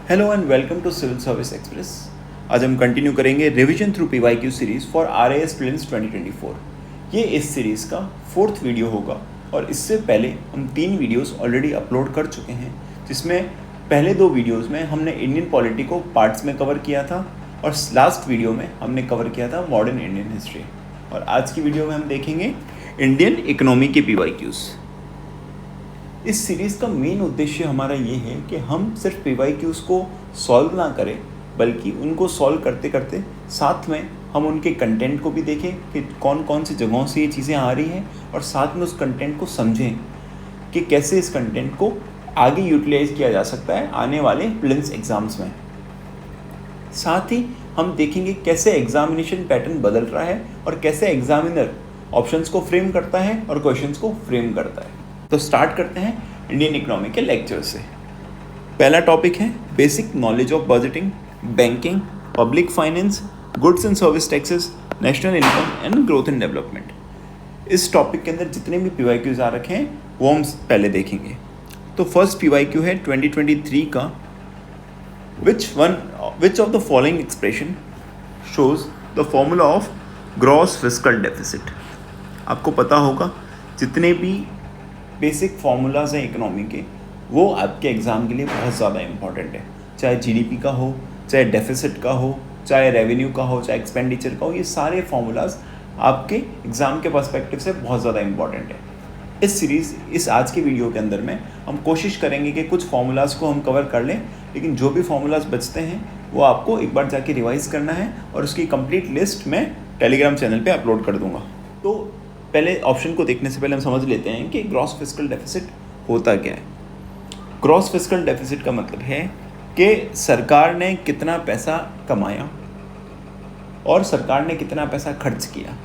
Hello and welcome to civil service express. आज हम continue करेंगे revision through PYQ series for RIS prelims 2024। ये इस सीरीज़ का 4th वीडियो होगा और इससे पहले हम 3 वीडियोस ऑलरेडी अपलोड कर चुके हैं, जिसमें पहले 2 वीडियोस में हमने इंडियन पॉलिटी को पार्ट्स में कवर किया था और लास्ट वीडियो में हमने कवर किया था मॉडर्न इंडियन हिस्ट्री। और आज की वीडियो में हम देखेंगे इंडियन इकोनॉमी के पीवाईक्यूज़। इस सीरीज़ का मेन उद्देश्य हमारा ये है कि हम सिर्फ पीवाईक्यूज़ को सॉल्व ना करें, बल्कि उनको सॉल्व करते करते साथ में हम उनके कंटेंट को भी देखें कि कौन कौन सी जगहों से ये चीज़ें आ रही हैं, और साथ में उस कंटेंट को समझें कि कैसे इस कंटेंट को आगे यूटिलाइज किया जा सकता है आने वाले प्रीलिम्स एग्ज़ाम्स में। साथ ही हम देखेंगे कैसे एग्जामिनेशन पैटर्न बदल रहा है और कैसे एग्जामिनर ऑप्शंस को फ्रेम करता है और क्वेश्चंस को फ्रेम करता है। तो स्टार्ट करते हैं इंडियन इकोनॉमी के लेक्चर से। पहला टॉपिक है basic knowledge of budgeting, banking, public finance, goods and service taxes, national income and growth and development. इस टॉपिक के अंदर जितने भी पीवाईक्यूज आ रखे हैं वो हम पहले देखेंगे। तो फर्स्ट पीवाईक्यू है 2023 का, which of the following expression shows the formula of gross fiscal deficit। आपको पता होगा जितने भी बेसिक फार्मूलाज हैं इकोनॉमी के, वो आपके एग्ज़ाम के लिए बहुत ज़्यादा इंपॉर्टेंट है। चाहे जीडीपी का हो, चाहे डेफिसिट का हो, चाहे रेवेन्यू का हो, चाहे एक्सपेंडिचर का हो, ये सारे फार्मूलाज आपके एग्ज़ाम के पर्सपेक्टिव से बहुत ज़्यादा इंपॉर्टेंट है। इस आज के वीडियो के अंदर में हम कोशिश करेंगे कि कुछ फार्मूलाज को हम कवर कर लें, लेकिन जो भी फार्मूलाज बचते हैं वो आपको एक बार जाके रिवाइज़ करना है और उसकी कंप्लीट लिस्ट मैं टेलीग्राम चैनल पे अपलोड कर दूंगा। तो पहले ऑप्शन को देखने से पहले हम समझ लेते हैं कि ग्रॉस फिस्कल डेफिसिट होता क्या है। ग्रॉस फिस्कल डेफिसिट का मतलब है कि सरकार ने कितना पैसा कमाया और सरकार ने कितना पैसा खर्च किया,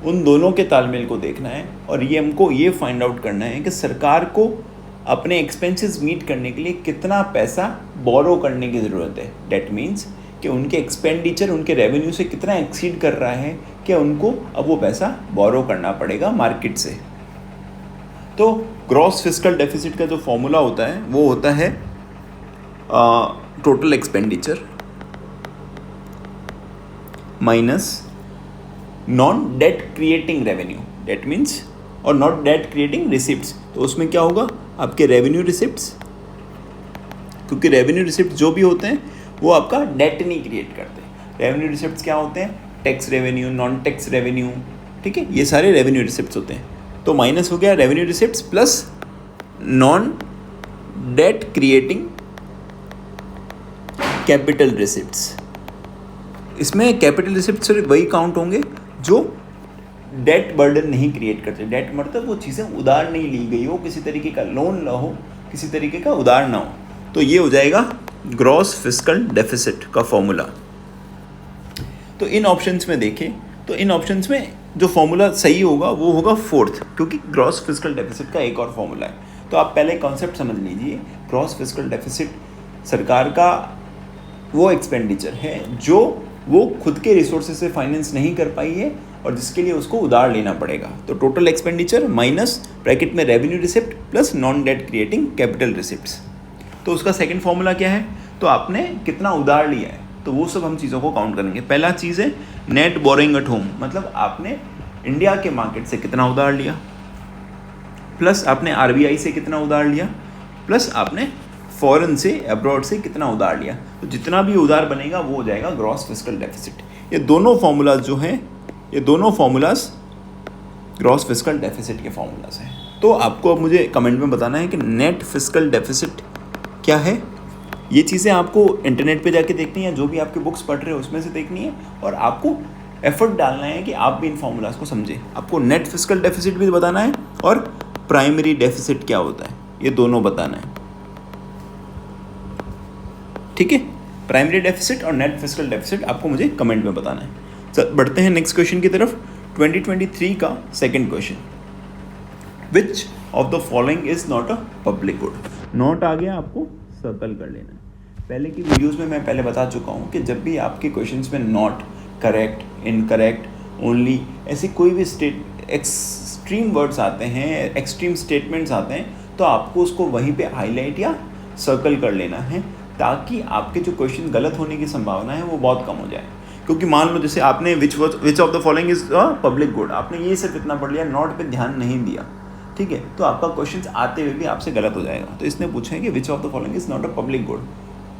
उन दोनों के तालमेल को देखना है। और ये हमको ये फाइंड आउट करना है कि सरकार को अपने एक्सपेंसेस मीट करने के लिए कितना पैसा बोरो करने की ज़रूरत है। डेट मीन्स कि उनके एक्सपेंडिचर उनके रेवेन्यू से कितना एक्सीड कर रहा है कि उनको अब वो पैसा बोरो करना पड़ेगा मार्केट से। तो ग्रॉस फिस्कल डेफिसिट का जो फॉर्मूला होता है वो होता है total expenditure minus non debt creating revenue, that means, और नॉट डेट क्रिएटिंग रिसिप्ट्स। तो उसमें क्या होगा, आपके रेवेन्यू रिसिप्ट्स, क्योंकि रेवेन्यू रिसिप्ट जो भी होते हैं वो आपका डेट नहीं क्रिएट करते। रेवेन्यू रिसिप्ट्स क्या होते हैं, tax revenue, non tax revenue, ठीक है, ये सारे रेवेन्यू रिसिप्ट्स होते हैं। तो माइनस हो गया revenue receipts plus non debt creating capital receipts. इसमें कैपिटल रिसिप्ट सिर्फ वही काउंट होंगे जो डेट बर्डन नहीं क्रिएट करते। डेट मतलब वो चीज़ें उधार नहीं ली गई हो, किसी तरीके का लोन ना हो, किसी तरीके का उधार ना हो। तो ये हो जाएगा ग्रॉस फिस्कल डेफिसिट का फॉर्मूला। तो इन ऑप्शंस में देखें तो इन ऑप्शंस में जो फॉर्मूला सही होगा वो होगा 4th, क्योंकि ग्रॉस फिस्कल डेफिसिट का एक और फॉर्मूला है। तो आप पहले कॉन्सेप्ट समझ लीजिए। ग्रॉस फिस्कल डेफिसिट सरकार का वो एक्सपेंडिचर है जो वो खुद के रिसोर्सेज से फाइनेंस नहीं कर पाई है और जिसके लिए उसको उधार लेना पड़ेगा। तो टोटल एक्सपेंडिचर माइनस ब्रैकेट में revenue receipt plus non debt creating capital receipts. तो उसका सेकंड फॉर्मूला क्या है, तो आपने कितना उधार लिया है, तो वो सब हम चीज़ों को काउंट करेंगे। पहला चीज़ है नेट बोरोइंग एट होम, मतलब आपने इंडिया के मार्केट से कितना उधार लिया, प्लस आपने आरबीआई से कितना उधार लिया, प्लस आपने फॉरेन से, अब्रॉड से कितना उधार लिया। तो जितना भी उधार बनेगा वो हो जाएगा ग्रॉस फिस्कल डेफिसिट। ये दोनों फार्मूलाज जो हैं, ये दोनों फार्मूलाज ग्रॉस फिस्कल डेफिसिट के फार्मूलाज हैं। तो आपको अब मुझे कमेंट में बताना है कि नेट फिस्कल डेफिसिट क्या है। ये चीज़ें आपको इंटरनेट पे जाके देखनी है, जो भी आपके बुक्स पढ़ रहे हो उसमें से देखनी है, और आपको एफर्ट डालना है कि आप भी इन फार्मूलाज को समझें। आपको नेट फिस्कल डेफिसिट भी बताना है और प्राइमरी डेफिसिट क्या होता है, ये दोनों बताना है, ठीक है। प्राइमरी डेफिसिट और नेट फिस्कल डेफिसिट आपको मुझे कमेंट में बताना है। चल बढ़ते हैं नेक्स्ट क्वेश्चन की तरफ। 2023 का second question, which of the following is not a public good. Not आ गया, आपको सर्कल कर लेना है। पहले की वीडियोस में मैं पहले बता चुका हूँ कि जब भी आपके क्वेश्चंस में नॉट, करेक्ट, इनकरेक्ट, ओनली, ऐसे कोई भी एक्सट्रीम वर्ड्स आते हैं, एक्सट्रीम स्टेटमेंट्स आते हैं, तो आपको उसको वहीं पे हाईलाइट या सर्कल कर लेना है, ताकि आपके जो क्वेश्चन गलत होने की संभावना है वो बहुत कम हो जाए। क्योंकि मान लो जैसे आपने विच of the following is a public good, आपने ये सिर्फ इतना पढ़ लिया, नोट पे ध्यान नहीं दिया, ठीक है, तो आपका क्वेश्चन आते हुए भी आपसे गलत हो जाएगा। तो इसने पूछा है कि विच of the following is not a public good,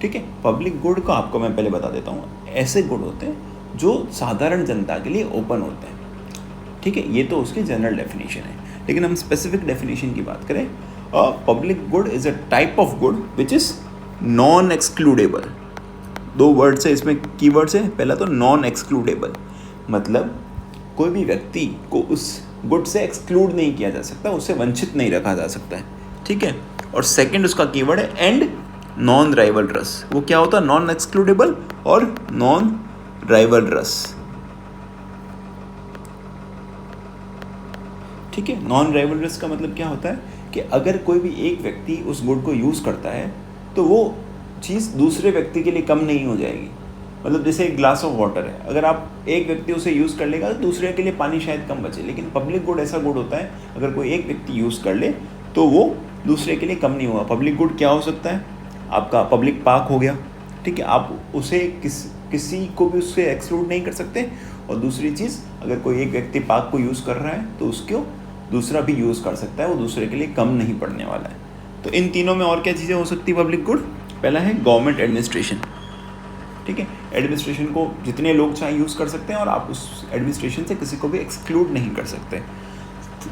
ठीक है। पब्लिक गुड को आपको मैं पहले बता देता हूँ, ऐसे गुड होते हैं जो साधारण जनता के लिए ओपन होते हैं, ठीक है, ये तो उसकी जनरल डेफिनेशन है। लेकिन हम स्पेसिफिक डेफिनेशन की बात करें, अ public good is a type of good which is non excludable. दो वर्ड्स है इसमें, कीवर्ड्स है। पहला तो नॉन एक्सक्लूडेबल, मतलब कोई भी व्यक्ति को उस गुड से एक्सक्लूड नहीं किया जा सकता, उससे वंचित नहीं रखा जा सकता है, ठीक है। और सेकंड उसका कीवर्ड है एंड नॉन राइवलरस। वो क्या होता है, नॉन एक्सक्लूडेबल और नॉन राइवलरस, ठीक है। नॉन राइवलरस का मतलब क्या होता है कि अगर कोई भी एक व्यक्ति उस गुड को यूज़ करता है तो वो चीज़ दूसरे व्यक्ति के लिए कम नहीं हो जाएगी। मतलब जैसे एक ग्लास ऑफ वाटर है, अगर आप एक व्यक्ति उसे यूज़ कर लेगा तो दूसरे के लिए पानी शायद कम बचे, लेकिन पब्लिक गुड ऐसा गुड होता है अगर कोई एक व्यक्ति यूज़ कर ले तो वो दूसरे के लिए कम नहीं होगा। पब्लिक गुड क्या हो सकता है, आपका पब्लिक पार्क हो गया, ठीक है, आप उसे किसी को भी उससे एक्सक्लूड नहीं कर सकते। और दूसरी चीज़, अगर कोई एक व्यक्ति पार्क को यूज़ कर रहा है तो उसको दूसरा भी यूज़ कर सकता है, वो दूसरे के लिए कम नहीं पड़ने वाला है। तो इन तीनों में और क्या चीज़ें हो सकती है पब्लिक गुड। पहला है गवर्नमेंट एडमिनिस्ट्रेशन, ठीक है, एडमिनिस्ट्रेशन को जितने लोग चाहे यूज़ कर सकते हैं और आप उस एडमिनिस्ट्रेशन से किसी को भी एक्सक्लूड नहीं कर सकते।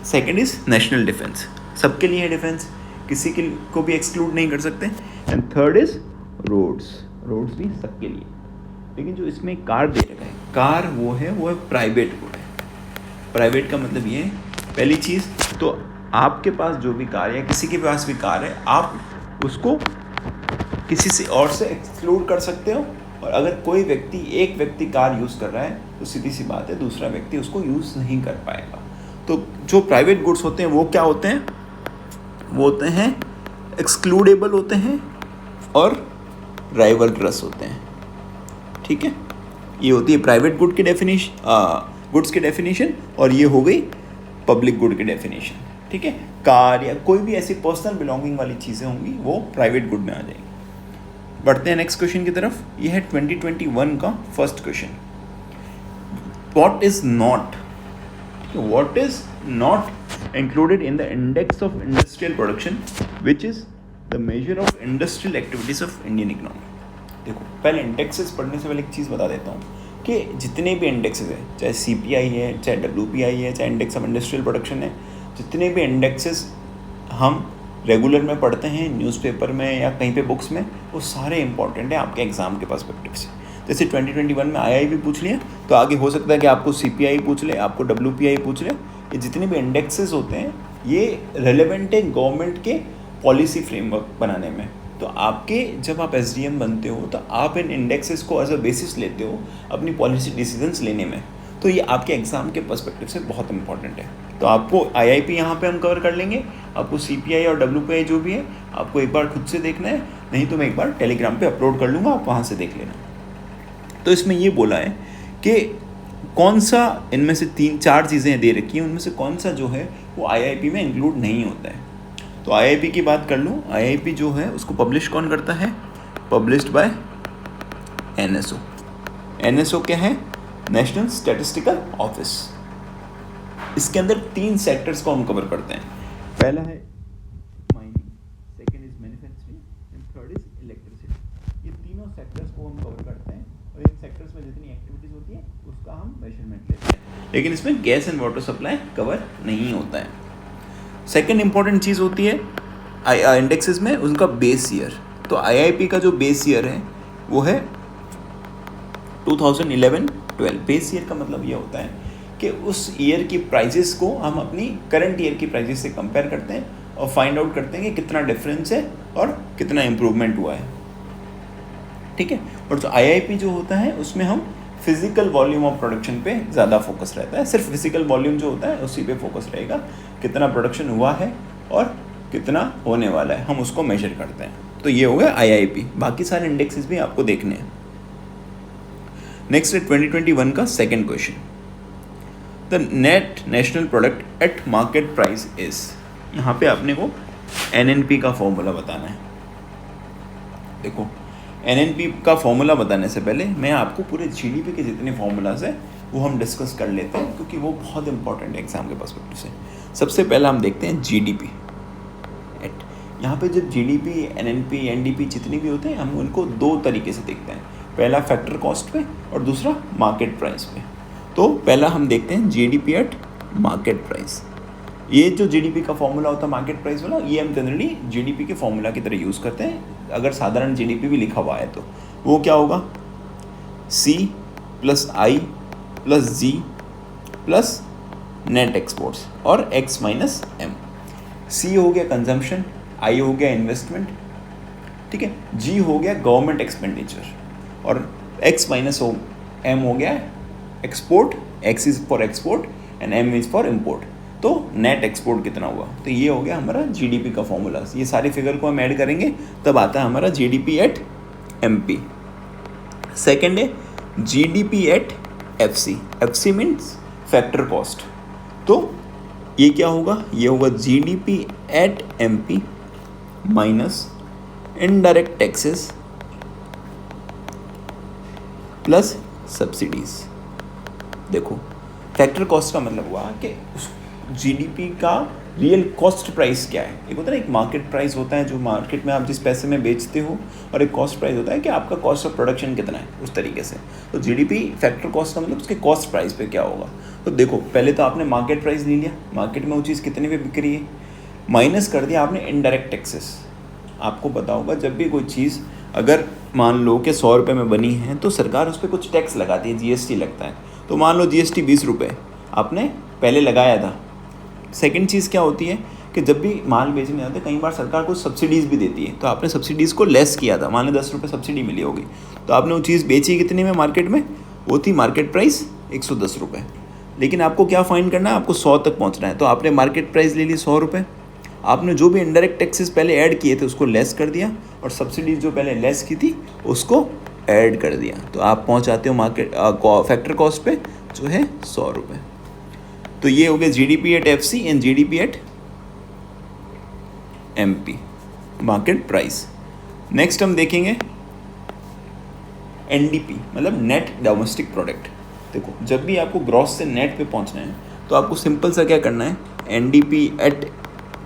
सेकेंड इज़ नेशनल डिफेंस, सबके लिए है डिफेंस, किसी के को भी एक्सक्लूड नहीं कर सकते। And third is roads, roads भी सबके लिए। लेकिन जो इसमें कार दे रखा है, कार वो है प्राइवेट गुड है। प्राइवेट का मतलब ये है, पहली चीज़ तो आपके पास जो भी कार है, किसी के पास भी कार है, आप उसको किसी से और से एक्सक्लूड कर सकते हो। और अगर कोई व्यक्ति, एक व्यक्ति कार यूज़ कर रहा है तो सीधी सी बात है दूसरा व्यक्ति उसको यूज़ नहीं कर पाएगा। तो जो प्राइवेट गुड्स होते हैं वो क्या होते हैं, वो होते हैं एक्सक्लूडेबल होते हैं और राइवलरस होते हैं, ठीक है। ये होती है प्राइवेट गुड की डेफिनेशन, गुड्स की डेफिनेशन, और ये हो गई पब्लिक गुड की डेफिनेशन, ठीक है। कार या कोई भी ऐसी पर्सनल बिलोंगिंग वाली चीज़ें होंगी वो प्राइवेट गुड में आ जाएंगी। बढ़ते हैं नेक्स्ट क्वेश्चन की तरफ। ये है 2021 का first question. What is not included in the index of industrial production which is the measure of industrial activities of Indian economy. देखो, पहले इंडेक्सेस पढ़ने से पहले एक चीज़ बता देता हूँ कि जितने भी इंडेक्सेस है, चाहे CPI है, चाहे WPI है, चाहे इंडेक्स ऑफ इंडस्ट्रियल प्रोडक्शन है, जितने भी इंडेक्सेस हम रेगुलर में पढ़ते हैं, न्यूज़पेपर में या कहीं पे बुक्स में, वो सारे इंपॉर्टेंट है आपके एग्ज़ाम के पर्सपेक्टिव से। जैसे 2021 में IIB पूछ लिया तो आगे हो सकता है कि आपको CPI पूछ ले, आपको WPI पूछ ले। ये जितने भी इंडेक्सेस होते हैं ये रेलेवेंट है गवर्नमेंट के पॉलिसी फ्रेमवर्क बनाने में। तो आपके जब आप SDM बनते हो तो आप इन इंडेक्सेस को एज अ बेसिस लेते हो अपनी पॉलिसी डिसीजंस लेने में। तो ये आपके एग्ज़ाम के पर्सपेक्टिव से बहुत इंपॉर्टेंट है। तो आपको IIP यहाँ पे हम कवर कर लेंगे, आपको CPI और WPI जो भी है आपको एक बार खुद से देखना है, नहीं तो मैं एक बार टेलीग्राम पे अपलोड कर लूँगा, आप वहाँ से देख लेना। तो इसमें ये बोला है कि कौन सा इनमें से 3-4 चीज़ें दे रखी हैं, उनमें से कौन सा जो है वो IIP में इंक्लूड नहीं होता है। तो IIP की बात कर लूँ, IIP जो है उसको पब्लिश कौन करता है, पब्लिश्ड बाय NSO। NSO क्या है, नेशनल स्टैटिस्टिकल ऑफिस। इसके अंदर 3 सेक्टर्स को हम कवर करते हैं। पहला है mining, second is manufacturing and third is electricity. ये तीनों सेक्टर्स को हम कवर करते हैं और इन सेक्टर्स में जितनी एक्टिविटीज़ होती है उसका हम मेजरमेंट लेते हैं। लेकिन इसमें gas and water supply cover नहीं होता है। सेकेंड इंपॉर्टेंट चीज़ होती है इंडेक्सेस में उनका बेस ईयर। तो IIP का जो बेस ईयर है वो है 2011-12। बेस ईयर का मतलब ये होता है कि उस ईयर की प्राइजेस को हम अपनी करंट ईयर की प्राइजेस से कंपेयर करते हैं और फाइंड आउट करते हैं कि कितना डिफरेंस है और कितना इम्प्रूवमेंट हुआ है, ठीक है। और जो IIP जो होता है उसमें हम फिजिकल वॉल्यूम ऑफ प्रोडक्शन पे ज़्यादा फोकस रहता है। सिर्फ फिजिकल वॉल्यूम जो होता है उसी पे फोकस रहेगा, कितना प्रोडक्शन हुआ है और कितना होने वाला है, हम उसको मेजर करते हैं। तो ये हो गया IIP। बाकी सारे इंडेक्सेस भी आपको देखने हैं। नेक्स्ट है 2021 का second question. The net national product at market price is. यहाँ पे आपने को NNP का फॉर्मूला बताना है। देखो, एनएनपी का फॉर्मूला बताने से पहले मैं आपको पूरे जीडीपी के जितने फॉर्मूलाज हैं वो हम डिस्कस कर लेते हैं, क्योंकि वो बहुत इंपॉर्टेंट है एग्जाम के पर्सपेक्टिव से। सबसे पहला हम देखते हैं जीडीपी एट। यहाँ पे जब जीडीपी, एनएनपी, एनडीपी जितने भी होते हैं हम उनको दो तरीके से देखते हैं, पहला फैक्टर कॉस्ट पे और दूसरा मार्केट प्राइस पे। तो पहला हम देखते हैं जीडीपी एट मार्केट प्राइस। ये जो जीडीपी का फॉर्मूला होता है मार्केट प्राइस वाला, ये हम जनरली जीडीपी के फॉर्मूला की तरह यूज़ करते हैं। अगर साधारण जीडीपी भी लिखा हुआ है तो वो क्या होगा, C प्लस आई प्लस जी प्लस नेट एक्सपोर्ट्स और X माइनस एम। C हो गया कंजम्पशन, I हो गया इन्वेस्टमेंट, ठीक है, G हो गया गवर्नमेंट एक्सपेंडिचर और X माइनस एम हो गया export. X is for export and M is for import. तो नेट एक्सपोर्ट कितना हुआ, तो ये हो गया हमारा जीडीपी का फॉर्मूला। ये सारी फिगर को हम ऐड करेंगे तब आता है हमारा जीडीपी एट एमपी। सेकेंड है GDP at FC. FC means factor cost. तो ये क्या होगा, ये होगा GDP at MP minus indirect taxes plus subsidies. देखो फैक्टर कॉस्ट का मतलब हुआ कि उस जीडीपी का रियल कॉस्ट प्राइस क्या है। एक होता है ना, एक मार्केट प्राइस होता है जो मार्केट में आप जिस पैसे में बेचते हो, और एक कॉस्ट प्राइस होता है कि आपका कॉस्ट ऑफ प्रोडक्शन कितना है, उस तरीके से। तो जीडीपी फैक्टर कॉस्ट का मतलब उसके कॉस्ट प्राइस पे क्या होगा। तो देखो पहले तो आपने मार्केट प्राइस ले लिया, मार्केट में वो चीज़ कितने पे बिक रही है, माइनस कर दिया आपने इनडायरेक्ट टैक्सेस। आपको पता होगा जब भी कोई चीज़ अगर मान लो कि 100 रुपये में बनी है तो सरकार उस पर कुछ टैक्स लगाती है, जीएसटी लगता है। तो मान लो जीएसटी 20 रुपये आपने पहले लगाया था। सेकंड चीज़ क्या होती है कि जब भी माल बेचने जाते हैं कई बार सरकार को सब्सिडीज़ भी देती है, तो आपने सब्सिडीज़ को लेस किया था, मान लो 10 रुपये सब्सिडी मिली होगी, तो आपने वो चीज़ बेची कितने में मार्केट में, वो थी मार्केट प्राइस 110 रुपये। लेकिन आपको क्या फाइंड करना है, आपको 100 तक पहुँचना है। तो आपने मार्केट प्राइस ले ली 100 रुपये, आपने जो भी इनडायरेक्ट टैक्सेस पहले ऐड किए थे उसको लेस कर दिया, और सब्सिडीज जो पहले लेस की थी उसको ऐड कर दिया, तो आप पहुँच जाते हो मार्केट फैक्टर कॉस्ट पे जो है 100 रुपये। तो ये हो गया GDP at FC and GDP at MP market price. Next हम देखेंगे एनडीपी, मतलब नेट डोमेस्टिक प्रोडक्ट। देखो जब भी आपको ग्रॉस से नेट पे पहुंचना है तो आपको सिंपल सा क्या करना है, एनडीपी एट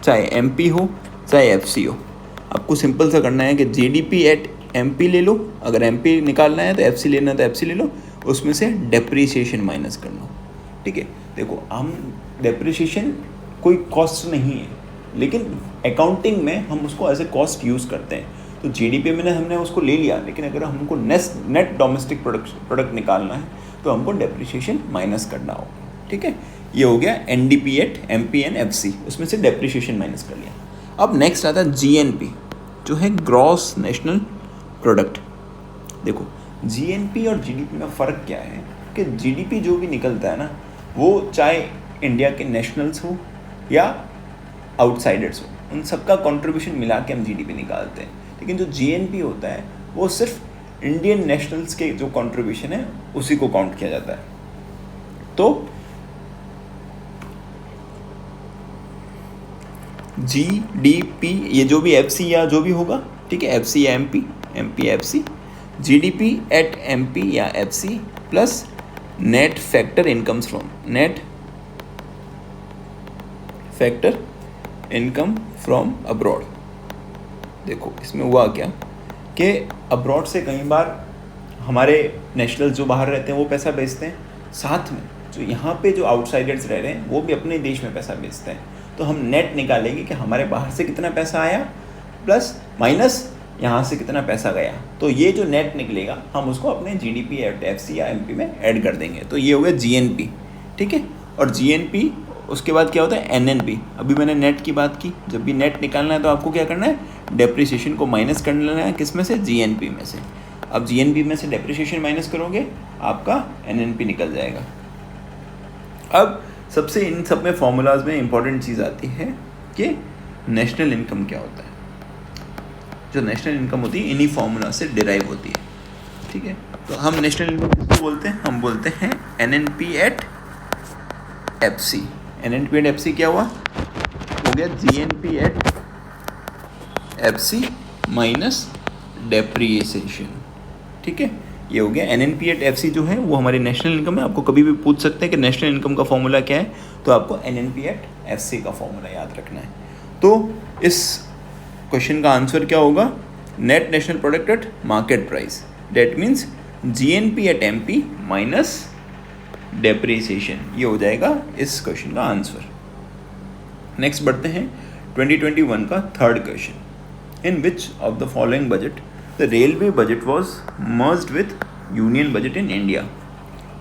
चाहे एमपी हो चाहे एफसी हो, आपको सिंपल सा करना है कि जीडीपी एट एमपी ले लो, अगर एमपी निकालना है तो एफसी लेना है तो एफसी ले लो, उसमें से डेप्रीशिएशन माइनस कर लो। ठीक है, देखो हम डेप्रीशिएशन कोई कॉस्ट नहीं है, लेकिन अकाउंटिंग में हम उसको एज ए कॉस्ट यूज़ करते हैं। तो जीडीपी में हमने उसको ले लिया, लेकिन अगर हमको नेट डोमेस्टिक प्रोडक्ट निकालना है तो हमको डेप्रीशिएशन माइनस करना होगा। ठीक है, ये हो गया NDP at MP and FC, उसमें से डेप्रीशिएशन माइनस कर लिया। अब नेक्स्ट आता है जीएनपी, जो है ग्रॉस नेशनल प्रोडक्ट। देखो जीएनपी और जीडीपी में फ़र्क क्या है कि जीडीपी जो भी निकलता है ना, वो चाहे इंडिया के नेशनल्स हो या आउटसाइडर्स हो, उन सबका कंट्रीब्यूशन मिला के हम जीडीपी निकालते हैं। लेकिन जो जीएनपी होता है वो सिर्फ इंडियन नेशनल्स के जो कंट्रीब्यूशन है उसी को काउंट किया जाता है। तो जीडीपी ये जो भी एफसी या जो भी होगा, ठीक है, एफसी या MP, MP FC, GDP at MP या FC plus net factor incomes from, net factor income from abroad. देखो इसमें हुआ क्या कि अब्रॉड से कई बार हमारे नेशनल्स जो बाहर रहते हैं वो पैसा भेजते हैं, साथ में जो यहाँ पे जो आउटसाइडर्स रह रहे हैं वो भी अपने देश में पैसा भेजते हैं। तो हम नेट निकालेंगे कि हमारे बाहर से कितना पैसा आया प्लस माइनस यहाँ से कितना पैसा गया। तो ये जो नेट निकलेगा हम उसको अपने जीडीपी एफसी या एमपी में ऐड कर देंगे। तो ये हो गया जीएनपी। ठीक है, और जीएनपी उसके बाद क्या होता है एनएनपी। अभी मैंने नेट की बात की, जब भी नेट निकालना है तो आपको क्या करना है, डेप्रिसिएशन को माइनस कर लेना है, किस में से, जीएनपी में से। अब जीएनपी में से डेप्रिसिएशन माइनस करोगे आपका एनएनपी निकल जाएगा। अब सबसे इन सब में फॉर्मूलाज में इंपॉर्टेंट चीज़ आती है कि नेशनल इनकम क्या होता है। जो नेशनल इनकम होती है इन्हीं फार्मूला से डिराइव होती है। ठीक है, तो हम नेशनल इनकम किसको बोलते हैं, हम बोलते हैं NNP at FC. NNP at FC क्या हुआ, हो गया GNP at FC minus depreciation. ठीक है, ये हो गया। NNP/FC जो है वो हमारी नेशनल इनकम है। आपको कभी भी पूछ सकते हैं कि नेशनल इनकम का फॉर्मूला क्या है, तो आपको NNP/FC का फॉर्मूला याद रखना है। तो इस क्वेश्चन का आंसर क्या होगा, net national product at market price, that means GNP/MP minus depreciation, ये हो जाएगा इस क्वेश्चन का आंसर। नेक्स्ट बढ़ते हैं 2021 का third question. In which of the following budget the railway budget was merged with union budget in India.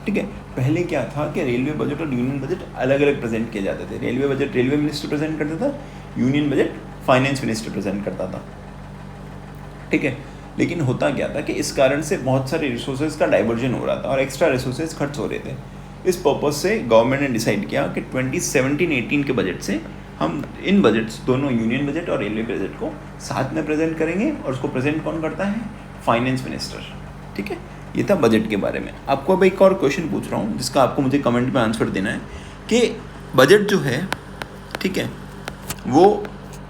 ठीक है, पहले क्या था कि रेलवे बजट और यूनियन बजट अलग अलग प्रेजेंट किए जाते थे। Railway budget railway minister present करता था, union budget finance minister present करता था। ठीक है, लेकिन होता क्या था कि इस कारण से बहुत सारे रिसोर्सेज का डाइवर्जन हो रहा था और एक्स्ट्रा रिसोर्सेज खर्च हो रहे थे। इस पर्पज से गवर्नमेंट ने डिसाइड किया कि 2017-18 के बजट से हम इन बजट्स दोनों यूनियन बजट और रेलवे बजट को साथ में प्रेजेंट करेंगे, और उसको प्रेजेंट कौन करता है, फाइनेंस मिनिस्टर। ठीक है, ये था बजट के बारे में। आपको अब एक और क्वेश्चन पूछ रहा हूँ जिसका आपको मुझे कमेंट में आंसर देना है कि बजट जो है, ठीक है, वो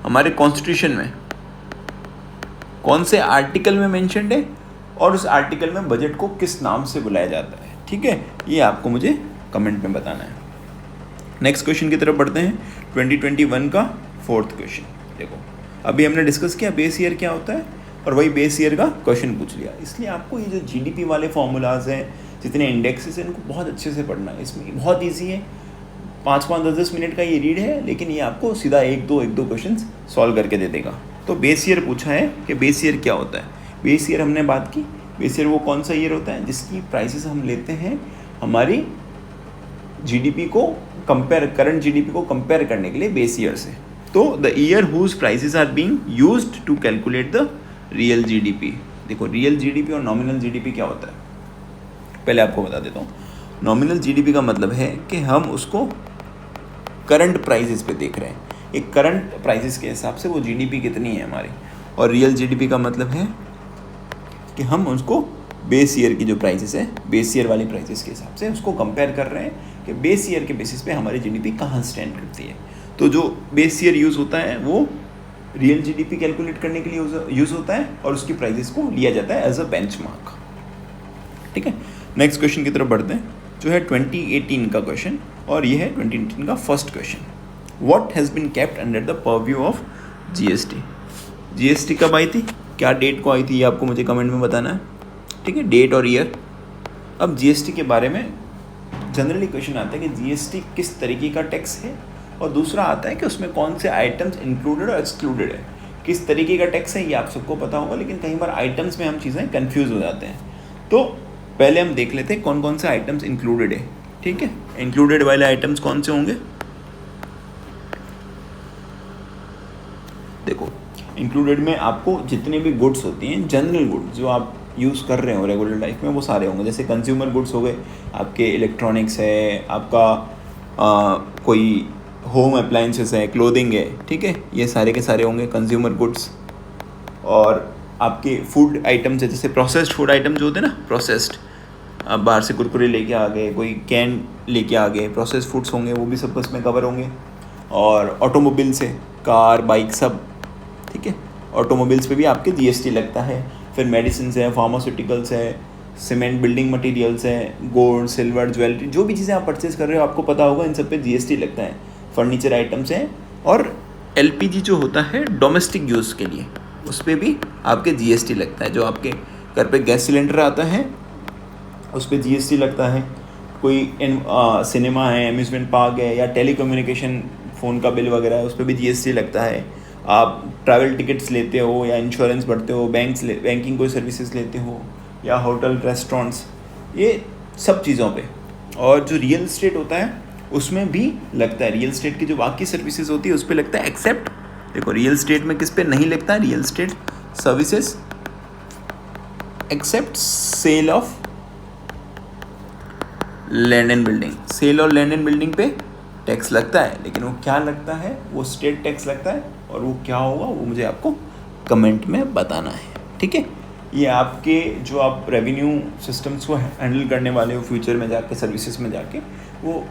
हमारे कॉन्स्टिट्यूशन में कौन से आर्टिकल में मेंशन्ड है और उस आर्टिकल में बजट को किस नाम से बुलाया जाता है। ठीक है, ये आपको मुझे कमेंट में बताना है। नेक्स्ट क्वेश्चन की तरफ बढ़ते हैं, 2021 का फोर्थ क्वेश्चन। देखो, अभी हमने डिस्कस किया बेस ईयर क्या होता है, और वही बेस ईयर का क्वेश्चन पूछ लिया। इसलिए आपको ये जो GDP वाले फॉर्मूलाज हैं, जितने इंडेक्सेस हैं, इनको बहुत अच्छे से पढ़ना है। इसमें बहुत ईजी है, 5-5, 10-10 मिनट का ये रीड है, लेकिन ये आपको सीधा एक दो क्वेश्चन सॉल्व करके दे देगा। तो बेस ईयर पूछा है कि बेस ईयर क्या होता है। बेस ईयर हमने बात की, बेस ईयर वो कौन सा ईयर होता है जिसकी प्राइसेस हम लेते हैं हमारी GDP को कंपेयर, करंट GDP को कंपेयर करने के लिए बेस ईयर से। तो the year whose prices are being used to calculate the real GDP। देखो, रियल GDP और नॉमिनल GDP क्या होता है, पहले आपको बता देता हूँ। नॉमिनल GDP का मतलब है कि हम उसको करंट प्राइसेस पे देख रहे हैं, एक करंट प्राइसेस के हिसाब से वो GDP कितनी है हमारी। और रियल GDP का मतलब है कि हम उसको बेस ईयर की जो प्राइसेस है, बेस ईयर वाली प्राइसेस के हिसाब से उसको कंपेयर कर रहे हैं कि बेस ईयर के बेसिस पे हमारी GDP कहाँ स्टैंड करती है। तो जो बेस ईयर यूज़ होता है वो रियल GDP कैलकुलेट करने के लिए यूज़ होता है, और उसकी प्राइसेस को लिया जाता है एज अ बेंचमार्क। ठीक है, नेक्स्ट क्वेश्चन की तरफ बढ़ते हैं, जो है 2018 का क्वेश्चन, और ये है 2018 का first question. What has been kept under the purview of GST। GST कब आई थी, क्या डेट को आई थी, ये आपको मुझे कमेंट में बताना है। ठीक है, डेट और ईयर। अब GST के बारे में जनरली क्वेश्चन आता है कि GST किस तरीके का टैक्स है, और दूसरा आता है कि उसमें कौन से आइटम्स इंक्लूडेड और एक्सक्लूडेड है। किस तरीके का टैक्स है ये आप सबको पता होगा, लेकिन कई बार आइटम्स में हम चीज़ें कंफ्यूज हो जाते हैं। तो पहले हम देख लेते हैं कौन कौन से आइटम्स इंक्लूडेड है। ठीक है, इंक्लूडेड वाले आइटम्स कौन से होंगे। देखो, इंक्लूडेड में आपको जितने भी गुड्स होती हैं, जनरल गुड्स जो आप यूज़ कर रहे हो रेगुलर लाइफ में, वो सारे होंगे। जैसे कंज्यूमर गुड्स हो गए, आपके इलेक्ट्रॉनिक्स है, आपका कोई होम अप्लाइंसेस है, क्लोथिंग है। ठीक है, ये सारे के सारे होंगे कंज्यूमर गुड्स। और आपके फूड आइटम्स है, जैसे प्रोसेस्ड फूड आइटम जो होते हैं ना, प्रोसेस्ड, आप बाहर से कुरकुरे लेके आ गए, कोई कैन लेके आ गए, प्रोसेस्ड फूड्स होंगे, वो भी सब इसमें कवर होंगे। और ऑटोमोबाइल्स है, कार, बाइक, सब। ठीक है, ऑटोमोबाइल्स पे भी आपके GST लगता है। फिर मेडिसिन है, फार्मास्यूटिकल्स है, सीमेंट, बिल्डिंग मटेरियल्स है, गोल्ड, सिल्वर, ज्वेलरी, जो भी चीज़ें आप परचेज कर रहे हो आपको पता होगा इन सब पे GST लगता है। फर्नीचर आइटम्स हैं, और LPG जो होता है डोमेस्टिक यूज़ के लिए, उस पर भी आपके GST लगता है। जो आपके घर पे गैस सिलेंडर आता है उस पर GST लगता है। कोई सिनेमा है, अम्यूज़मेंट पार्क है, या टेलीकम्युनिकेशन फ़ोन का बिल वगैरह है, उस पर भी GST लगता है। आप ट्रैवल टिकट्स लेते हो, या इंश्योरेंस भरते हो, बैंकिंग कोई सर्विसेज लेते हो, या होटल, रेस्टोरेंट्स, ये सब चीज़ों पे। और जो रियल एस्टेट होता है उसमें भी लगता है। रियल एस्टेट की जो बाकी सर्विसेज होती है उस पर लगता है, एक्सेप्ट, देखो, रियल एस्टेट में किस पे नहीं लगता है, real estate services, except sale of land and building. Sale और लैंड एंड बिल्डिंग पे टैक्स लगता है, लेकिन वो क्या लगता है, वो स्टेट टैक्स लगता है, और वो क्या होगा वो मुझे आपको कमेंट में बताना है। ठीक है, ये आपके जो आप रेवेन्यू सिस्टम्स को हैंडल करने वाले हो फ्यूचर में जाके, सर्विसेज में जाके, वो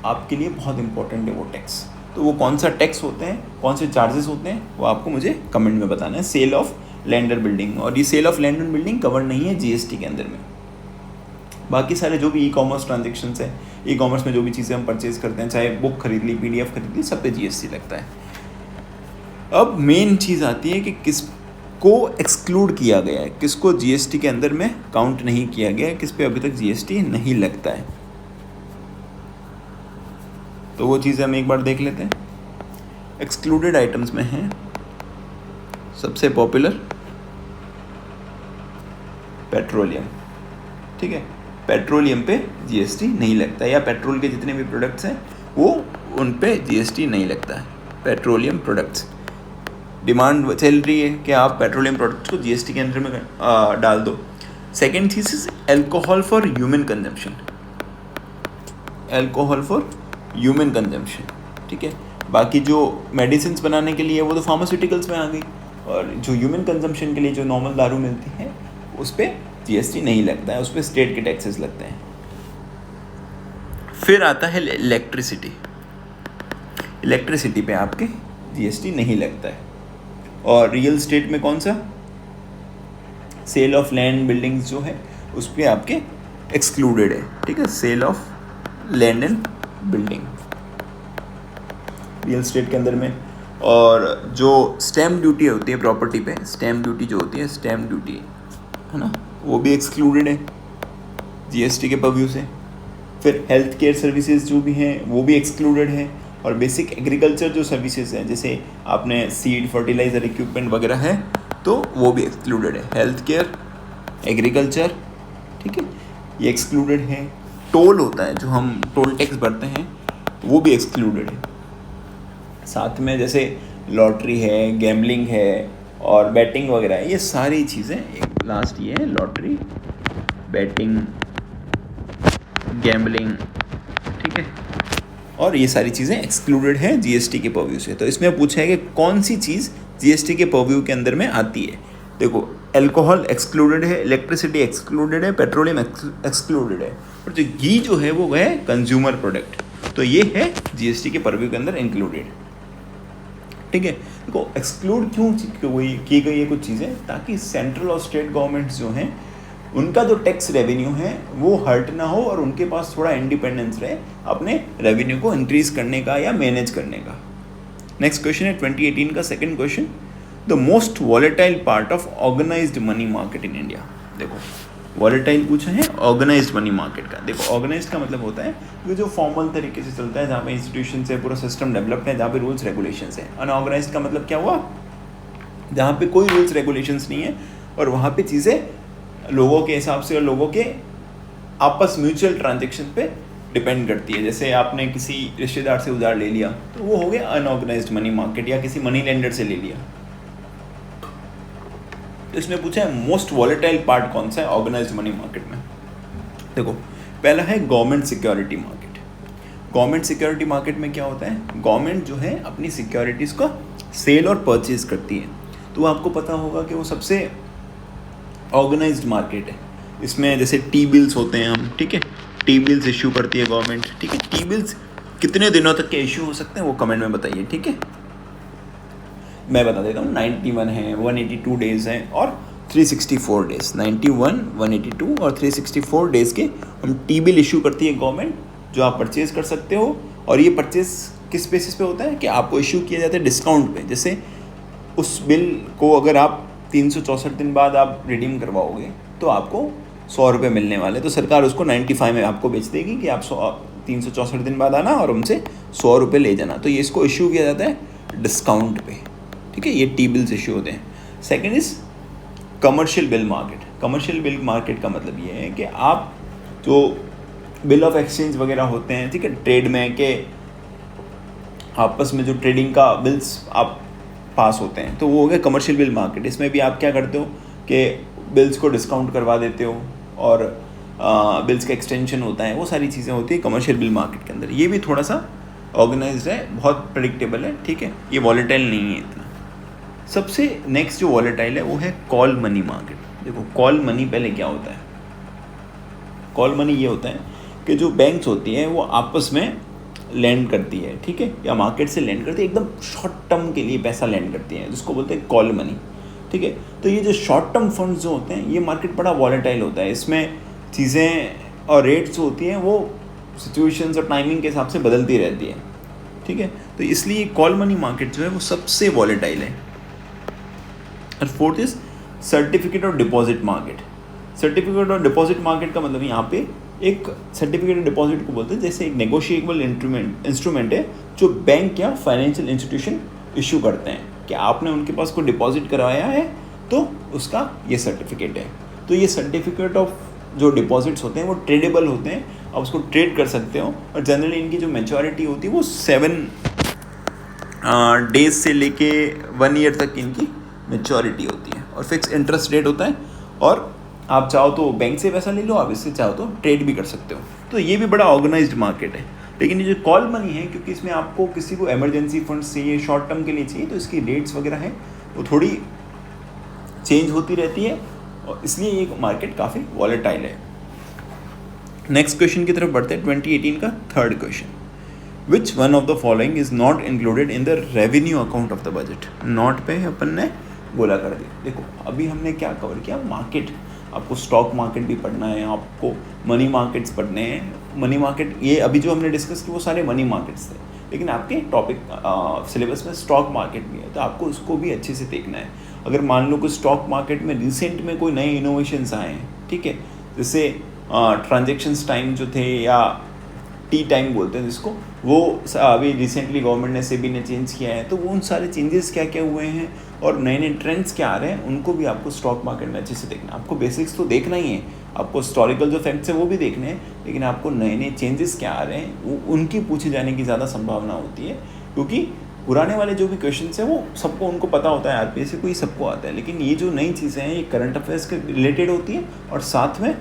आपके लिए बहुत इंपॉर्टेंट है वो टैक्स। तो वो कौन सा टैक्स होते हैं, कौन से चार्जेस होते हैं, वो आपको मुझे कमेंट में बताना है। सेल ऑफ लैंड और बिल्डिंग, और ये sale of land and building cover नहीं है जीएसटी के अंदर में। बाकी सारे जो भी ई कॉमर्स ट्रांजेक्शन्स है, ई कॉमर्स में जो भी चीज़ें हम परचेज करते हैं, चाहे बुक खरीद ली, पीडीएफ खरीद ली, सब पे जीएसटी लगता है। अब मेन चीज़ आती है कि किसको एक्सक्लूड किया गया है, किसको जीएसटी के अंदर में काउंट नहीं किया गया है, किस पे अभी तक जीएसटी नहीं लगता है। तो वो चीज़ें हम एक बार देख लेते हैं। एक्सक्लूडेड आइटम्स में है सबसे पॉपुलर पेट्रोलियम, ठीक है। पेट्रोलियम पे जीएसटी नहीं लगता है, या पेट्रोल के जितने भी प्रोडक्ट्स हैं वो उन पे जीएसटी नहीं लगता है। पेट्रोलियम प्रोडक्ट्स, डिमांड चल रही है कि आप पेट्रोलियम प्रोडक्ट्स को जीएसटी के अंदर में डाल दो। Second cheese is alcohol for human consumption, alcohol for human consumption, ठीक है। बाकी जो मेडिसिन बनाने के लिए वो तो फार्मास्यूटिकल्स में आ गई, और जो ह्यूमन कंजम्पशन के लिए जो नॉर्मल दारू मिलती है उस पर जीएसटी नहीं लगता है, उस पर स्टेट के टैक्सेस लगते हैं। फिर आता है इलेक्ट्रिसिटी, इलेक्ट्रिसिटी पे आपके जीएसटी नहीं लगता है। और रियल स्टेट में कौन सा, सेल ऑफ लैंड बिल्डिंग्स जो है उस पर आपके एक्सक्लूडेड है, ठीक है। Sale of land and building real estate के अंदर में। और जो स्टैम्प ड्यूटी होती है प्रॉपर्टी पे, स्टैम्प ड्यूटी जो होती है, स्टैम्प ड्यूटी है ना, वो भी एक्सक्लूडेड है जीएसटी के पर्व्यू से। फिर हेल्थ केयर सर्विसेज जो भी हैं वो भी एक्सक्लूडेड है, और बेसिक एग्रीकल्चर जो सर्विसेज हैं, जैसे आपने सीड, फर्टिलाइज़र, इक्विपमेंट वगैरह है, तो वो भी एक्सक्लूडेड है। हेल्थ केयर, एग्रीकल्चर, ठीक है, ये एक्सक्लूडेड है। टोल होता है, जो हम टोल टैक्स भरते हैं, वो भी एक्सक्लूडेड है। साथ में जैसे लॉटरी है, गैम्बलिंग है और बैटिंग वगैरह है, ये सारी चीज़ें, एक लास्ट ये है लॉटरी, बैटिंग, गैम्बलिंग, ठीक है, और ये सारी चीज़ें एक्सक्लूडेड है जीएसटी के पर्व्यू से। तो इसमें पूछा है कि कौन सी चीज़ जीएसटी के पर्व्यू के अंदर में आती है। देखो, अल्कोहल एक्सक्लूडेड है, इलेक्ट्रिसिटी एक्सक्लूडेड है, पेट्रोलियम एक्सक्लूडेड है, और जो घी जो है वो है कंज्यूमर प्रोडक्ट, तो ये है जीएसटी के पर्व्यू के अंदर इंक्लूडेड, ठीक है। देखो, एक्सक्लूड क्यों की गई है कुछ चीज़ें, ताकि सेंट्रल और स्टेट गवर्नमेंट्स जो हैं उनका जो टैक्स रेवेन्यू है वो हर्ट ना हो, और उनके पास थोड़ा इंडिपेंडेंस रहे अपने रेवेन्यू को इंक्रीज करने का या मैनेज करने का। नेक्स्ट क्वेश्चन है 2018 का second question, the most volatile part of organised money market in India. देखो, वॉलेटाइल पूछा है ऑर्गेनाइज्ड मनी मार्केट का। देखो, ऑर्गेनाइज्ड का मतलब होता है कि जो फॉर्मल तरीके से चलता है, जहाँ पे इंस्टीट्यूशन से पूरा सिस्टम डेवलप्ड है, जहाँ पे रूल्स रेगुलेशंस है। अनऑर्गेनाइज्ड का मतलब क्या हुआ, जहाँ पे कोई रूल्स रेगुलेशंस नहीं है, और वहाँ पे चीज़ें लोगों के हिसाब से और लोगों के आपस म्यूचुअल ट्रांजेक्शन पे डिपेंड करती है। जैसे आपने किसी रिश्तेदार से उधार ले लिया, तो वो हो गया अनऑर्गेनाइज्ड मनी मार्केट, या किसी मनी लेंडर से ले लिया। तो इसमें पूछा है मोस्ट वॉलेटाइल पार्ट कौन सा है ऑर्गेनाइज्ड मनी मार्केट में। देखो, पहला है government security market. Government security market में क्या होता है, गवर्नमेंट जो है अपनी सिक्योरिटीज़ को सेल और परचेज करती है, तो आपको पता होगा कि वो सबसे ऑर्गेनाइज्ड मार्केट है। इसमें जैसे टी बिल्स होते हैं हम, ठीक है, टी बिल्स इशू करती है गवर्नमेंट, ठीक है। टी बिल्स कितने दिनों तक के इशू हो सकते हैं वो कमेंट में बताइए, ठीक है। मैं बता देता हूँ, 91 है, 182 डेज़ हैं और 364 डेज़। 91, 182 और 364 डेज़ के हम टी बिल इशू करती है गवर्नमेंट, जो आप परचेज़ कर सकते हो। और ये परचेज़ किस बेसिस पे होता है कि आपको इशू किया जाता है डिस्काउंट पे। जैसे उस बिल को अगर आप 364 दिन बाद आप रिडीम करवाओगे तो आपको 100 रुपये मिलने वाले, तो सरकार उसको 95 में आपको बेच देगी कि आप 364 दिन बाद आना और उनसे 100 रुपये ले जाना। तो ये इसको इशू किया जाता है डिस्काउंट पे, ठीक है। ये टी बिल्स इशू होते हैं। Second is commercial bill market. Commercial bill market का मतलब ये है कि आप जो बिल ऑफ एक्सचेंज वगैरह होते हैं, ठीक है, ट्रेड में के आपस में जो ट्रेडिंग का बिल्स आप पास होते हैं, तो वो हो गया कमर्शियल बिल मार्केट। इसमें भी आप क्या करते हो कि बिल्स को डिस्काउंट करवा देते हो और बिल्स का एक्सटेंशन होता है, वो सारी चीज़ें होती है कमर्शियल बिल मार्केट के अंदर। ये भी थोड़ा सा ऑर्गेनाइज्ड है, बहुत प्रेडिक्टेबल है, ठीक है, ये वॉलेटाइल नहीं है इतना। सबसे नेक्स्ट जो वॉलेटाइल है वो है कॉल मनी मार्केट। देखो, कॉल मनी पहले क्या होता है, कॉल मनी ये होता है कि जो बैंक्स होती हैं वो आपस में लैंड करती है, ठीक है, या मार्केट से लैंड करती है, एकदम शॉर्ट टर्म के लिए पैसा लैंड करती है, जिसको बोलते हैं कॉल मनी। ठीक है। तो ये जो शॉर्ट टर्म फंड्स जो होते हैं, ये मार्केट बड़ा वॉलेटाइल होता है, इसमें चीज़ें और रेट्स जो होती हैं वो सिचुएशंस और टाइमिंग के हिसाब से बदलती रहती है, ठीक है। तो इसलिए कॉल मनी मार्केट जो है वो सबसे वॉलेटाइल है। और फोर्थ इज सर्टिफिकेट और डिपॉजिट मार्केट। सर्टिफिकेट और डिपॉजिट मार्केट का मतलब यहाँ पे एक सर्टिफिकेट और डिपॉजिट को बोलते हैं जैसे एक नेगोशिएबल इंस्ट्रूमेंट है जो बैंक या फाइनेंशियल इंस्टीट्यूशन इशू करते हैं कि आपने उनके पास कोई डिपॉजिट करवाया है तो उसका ये सर्टिफिकेट है। तो ये सर्टिफिकेट ऑफ जो डिपॉजिट्स होते हैं वो ट्रेडेबल होते हैं, आप उसको ट्रेड कर सकते हो। और जनरली इनकी जो मैच्योरिटी होती है वो 7 डेज से लेके 1 ईयर तक इनकी मैच्योरिटी होती है और फिक्स इंटरेस्ट रेट होता है। और आप चाहो तो बैंक से पैसा ले लो, आप इससे चाहो तो ट्रेड भी कर सकते हो। तो ये भी बड़ा ऑर्गेनाइज्ड मार्केट है। लेकिन ये जो कॉल मनी है, क्योंकि इसमें आपको किसी को इमरजेंसी फंड्स चाहिए, शॉर्ट टर्म के लिए चाहिए, तो इसकी रेट्स वगैरह हैं वो थोड़ी चेंज होती रहती है और इसलिए ये मार्केट काफ़ी वॉलेटाइल है। नेक्स्ट क्वेश्चन की तरफ बढ़ते हैं, 2018 का third question. Which one of the following is not included in the revenue account of the budget. Not पे अपन ने बोला कर दिया। देखो अभी हमने क्या कवर किया, मार्केट, आपको स्टॉक मार्केट भी पढ़ना है, आपको मनी मार्केट्स पढ़ने हैं। मनी मार्केट ये अभी जो हमने डिस्कस की वो सारे मनी मार्केट्स थे, लेकिन आपके टॉपिक सिलेबस में स्टॉक मार्केट भी है, तो आपको उसको भी अच्छे से देखना है। अगर मान लो कि स्टॉक मार्केट में रिसेंट में कोई नए इनोवेशंस आए हैं, ठीक है, जैसे ट्रांजेक्शन्स टाइम जो थे या टी टाइम बोलते हैं जिसको, वो अभी रिसेंटली गवर्नमेंट ने सेबी ने चेंज किया है, तो वो उन सारे चेंजेस क्या क्या हुए हैं और नए नए ट्रेंड्स क्या आ रहे हैं उनको भी आपको स्टॉक मार्केट में अच्छे से देखना। आपको बेसिक्स तो देखना ही है, आपको हिस्टोरिकल जो फैक्ट्स है वो भी देखने हैं, लेकिन आपको नए नए चेंजेस क्या आ रहे हैं वो उनकी पूछे जाने की ज़्यादा संभावना होती है, क्योंकि पुराने वाले जो भी क्वेश्चंस हैं वो सबको उनको पता होता है, आरपीएस से कोई सबको आता है, लेकिन ये जो नई चीज़ें हैं ये करंट अफेयर्स के रिलेटेड होती है और साथ में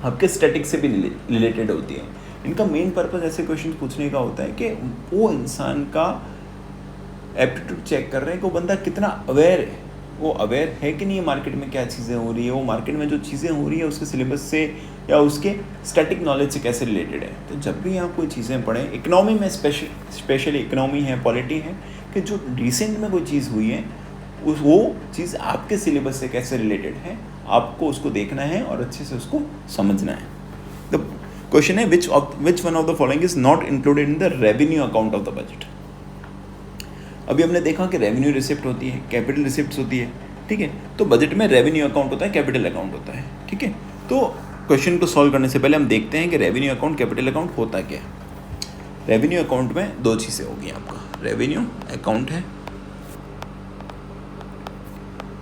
आपके स्टैटिक्स से भी रिलेटेड होती है। इनका मेन पर्पस ऐसे क्वेश्चन पूछने का होता है कि वो इंसान का एप्टीट्यूड चेक कर रहे हैं कि वो बंदा कितना अवेयर है, वो अवेयर है कि नहीं मार्केट में क्या चीज़ें हो रही है, वो मार्केट में जो चीज़ें हो रही है उसके सिलेबस से या उसके स्टैटिक नॉलेज से कैसे रिलेटेड है। तो जब भी आप कोई चीज़ें पढ़ें, इकोनॉमी में स्पेशली इकोनॉमी है, पॉलिटी है, कि जो रिसेंट में कोई चीज़ हुई है वो चीज़ आपके सिलेबस से कैसे रिलेटेड है, आपको उसको देखना है और अच्छे से उसको समझना है। द क्वेश्चन है which one of the following is not included in the revenue account of the budget. अभी हमने देखा कि रेवेन्यू रिसिप्ट होती है, कैपिटल रिसिप्ट्स होती है, ठीक है। तो बजट में रेवेन्यू अकाउंट होता है, कैपिटल अकाउंट होता है, ठीक है। तो क्वेश्चन को सॉल्व करने से पहले हम देखते हैं कि रेवेन्यू अकाउंट, कैपिटल अकाउंट होता क्या है। रेवेन्यू अकाउंट में 2 चीज़ें होगी आपका, रेवेन्यू अकाउंट है,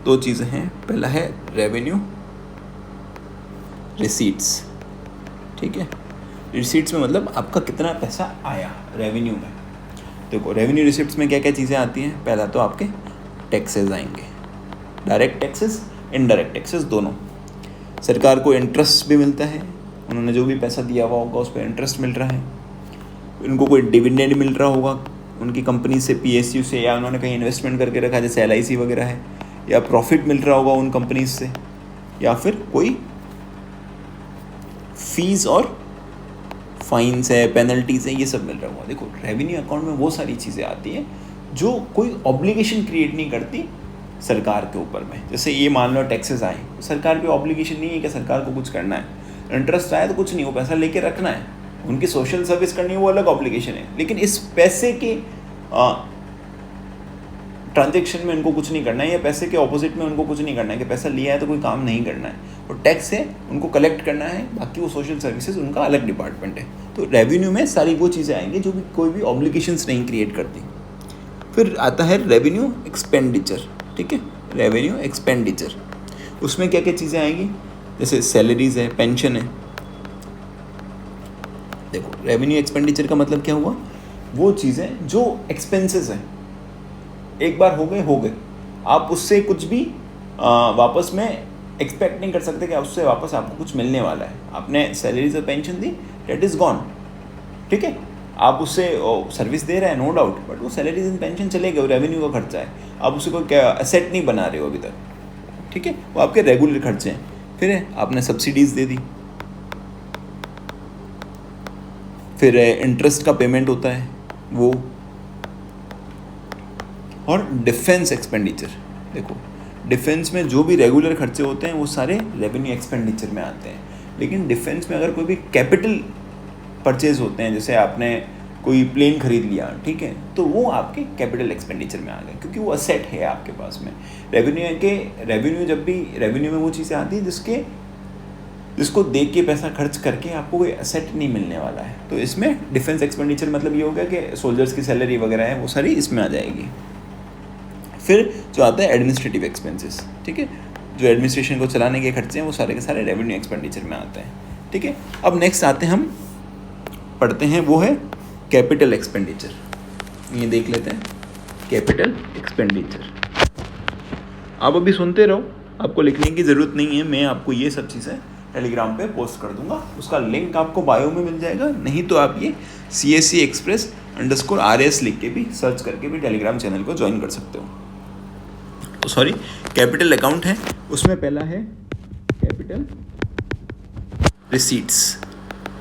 2 चीज़ें हैं। पहला है रेवेन्यू रिसीट्स, ठीक है। रिसीट्स में मतलब आपका कितना पैसा आया रेवेन्यू में। देखो रेवेन्यू रिसिप्ट्स में क्या क्या चीज़ें आती हैं। पहला तो आपके टैक्सेस आएंगे, डायरेक्ट टैक्सेस, इनडायरेक्ट टैक्सेस दोनों। सरकार को इंटरेस्ट भी मिलता है, उन्होंने जो भी पैसा दिया हुआ होगा उस पर इंटरेस्ट मिल रहा है। उनको कोई डिविडेंड मिल रहा होगा उनकी कंपनी से, पीएसयू से, या उन्होंने कहीं इन्वेस्टमेंट करके रखा जैसे एलआईसी वगैरह है, या प्रॉफिट मिल रहा होगा उन कंपनीज से, या फिर कोई फीस और फाइन्स है, पेनल्टीज है, ये सब मिल रहा होगा। देखो रेवेन्यू अकाउंट में वो सारी चीज़ें आती हैं जो कोई ऑब्लिगेशन क्रिएट नहीं करती सरकार के ऊपर में। जैसे ये मान लो टैक्सेस आए, सरकार की ऑब्लिगेशन नहीं है कि सरकार को कुछ करना है। इंटरेस्ट आया तो कुछ नहीं, वो पैसा लेके रखना है, उनकी सोशल सर्विस करनी है, वो अलग ऑब्लिगेशन है। लेकिन इस पैसे के ट्रांजेक्शन में उनको कुछ नहीं करना है, या पैसे के ऑपोजिट में उनको कुछ नहीं करना है कि पैसा लिया है तो कोई काम नहीं करना है। और टैक्स है उनको कलेक्ट करना है, बाकी वो सोशल सर्विसेज उनका अलग डिपार्टमेंट है। तो रेवेन्यू में सारी वो चीज़ें आएंगी जो भी कोई भी ऑब्लिगेशंस नहीं क्रिएट करती। फिर आता है रेवेन्यू एक्सपेंडिचर, ठीक है। रेवेन्यू एक्सपेंडिचर, उसमें क्या क्या चीज़ें आएंगी, जैसे सैलरीज है, पेंशन है। देखो रेवेन्यू एक्सपेंडिचर का मतलब क्या हुआ, वो चीज़ें जो एक्सपेंसेस हैं एक बार हो गए, आप उससे कुछ भी वापस में एक्सपेक्ट नहीं कर सकते कि उससे वापस आपको कुछ मिलने वाला है। आपने सैलरीज और pension the, that is gone, ठीक है। आप उससे सर्विस दे रहे हैं नो डाउट, बट वो सैलरीज एंड पेंशन चले गए, रेवेन्यू का खर्चा है। आप उसे कोई एसेट नहीं बना रहे हो अभी तक, ठीक है, वो आपके रेगुलर खर्चे हैं। फिर आपने सब्सिडीज़ दे दी, फिर इंटरेस्ट का पेमेंट होता है वो, और डिफेंस एक्सपेंडिचर। देखो डिफेंस में जो भी रेगुलर खर्चे होते हैं वो सारे रेवेन्यू एक्सपेंडिचर में आते हैं। लेकिन डिफेंस में अगर कोई भी कैपिटल परचेज होते हैं, जैसे आपने कोई प्लेन खरीद लिया, ठीक है, तो वो आपके कैपिटल एक्सपेंडिचर में आ गए, क्योंकि वो असेट है आपके पास में। रेवेन्यू में वो चीज़ें आती है जिसको देख के पैसा खर्च करके आपको कोई असेट नहीं मिलने वाला है। तो इसमें डिफेंस एक्सपेंडिचर मतलब ये हो गया कि सोल्जर्स की सैलरी वगैरह है वो सारी इसमें आ जाएगी। फिर जो आता है एडमिनिस्ट्रेटिव एक्सपेंसेस, ठीक है, जो एडमिनिस्ट्रेशन को चलाने के खर्चे हैं वो सारे के सारे रेवेन्यू एक्सपेंडिचर में आते हैं, ठीक है। अब नेक्स्ट आते हैं, हम पढ़ते हैं, वो है कैपिटल एक्सपेंडिचर। ये देख लेते हैं कैपिटल एक्सपेंडिचर। आप अभी सुनते रहो, आपको लिखने की ज़रूरत नहीं है, मैं आपको ये सब चीज़ें टेलीग्राम पे पोस्ट कर दूंगा, उसका लिंक आपको बायो में मिल जाएगा। नहीं तो आप ये CSC Express_RS लिख के भी, सर्च करके भी टेलीग्राम चैनल को ज्वाइन कर सकते हो। तो सॉरी, कैपिटल अकाउंट है, उसमें पहला है कैपिटल रिसीट्स।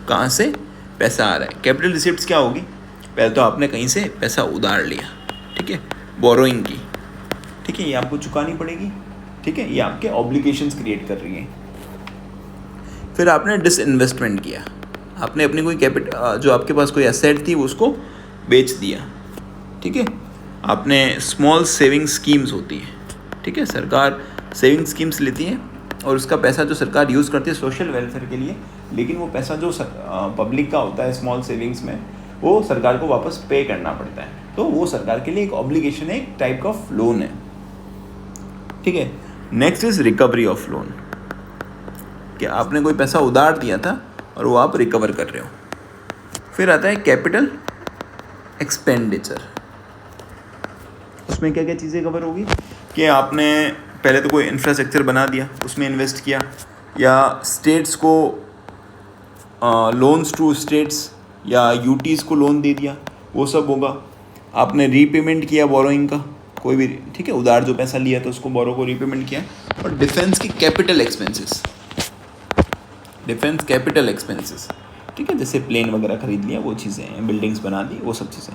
कहाँ से पैसा आ रहा है? कैपिटल रिसीट्स क्या होगी? पहले तो आपने कहीं से पैसा उधार लिया, ठीक है, बोरोइंग की, ठीक है, ये आपको चुकानी पड़ेगी, ठीक है, ये आपके ऑब्लिगेशंस क्रिएट कर रही है। फिर आपने डिसइन्वेस्टमेंट किया, आपने अपनी कोई कैपिटल, जो आपके पास कोई एसेट थी, वो उसको बेच दिया, ठीक है। आपने स्मॉल सेविंग स्कीम्स होती है, ठीक है, सरकार सेविंग स्कीम्स लेती है और उसका पैसा जो सरकार यूज़ करती है सोशल वेलफेयर के लिए, लेकिन वो पैसा जो पब्लिक का होता है स्मॉल सेविंग्स में, वो सरकार को वापस पे करना पड़ता है। तो वो सरकार के लिए एक ऑब्लिगेशन है, एक टाइप का लोन है, ठीक है। Next is recovery of loan, कि आपने कोई पैसा उधार दिया था और वो आप रिकवर कर रहे हो। फिर आता है कैपिटल एक्सपेंडिचर। उसमें क्या क्या चीज़ें कवर होगी कि आपने पहले तो कोई इंफ्रास्ट्रक्चर बना दिया, उसमें इन्वेस्ट किया, या स्टेट्स को लोन्स टू स्टेट्स या यूटीज़ को लोन दे दिया, वो सब होगा। आपने रीपेमेंट किया बोरोइंग का, कोई भी, ठीक है, उधार जो पैसा लिया तो उसको बोरो को रीपेमेंट किया। और डिफेंस की capital expenses, defence capital expenses, ठीक है, जैसे प्लेन वगैरह खरीद लिया, वो चीज़ें हैं, बिल्डिंग्स बना दी, वो सब चीज़ें।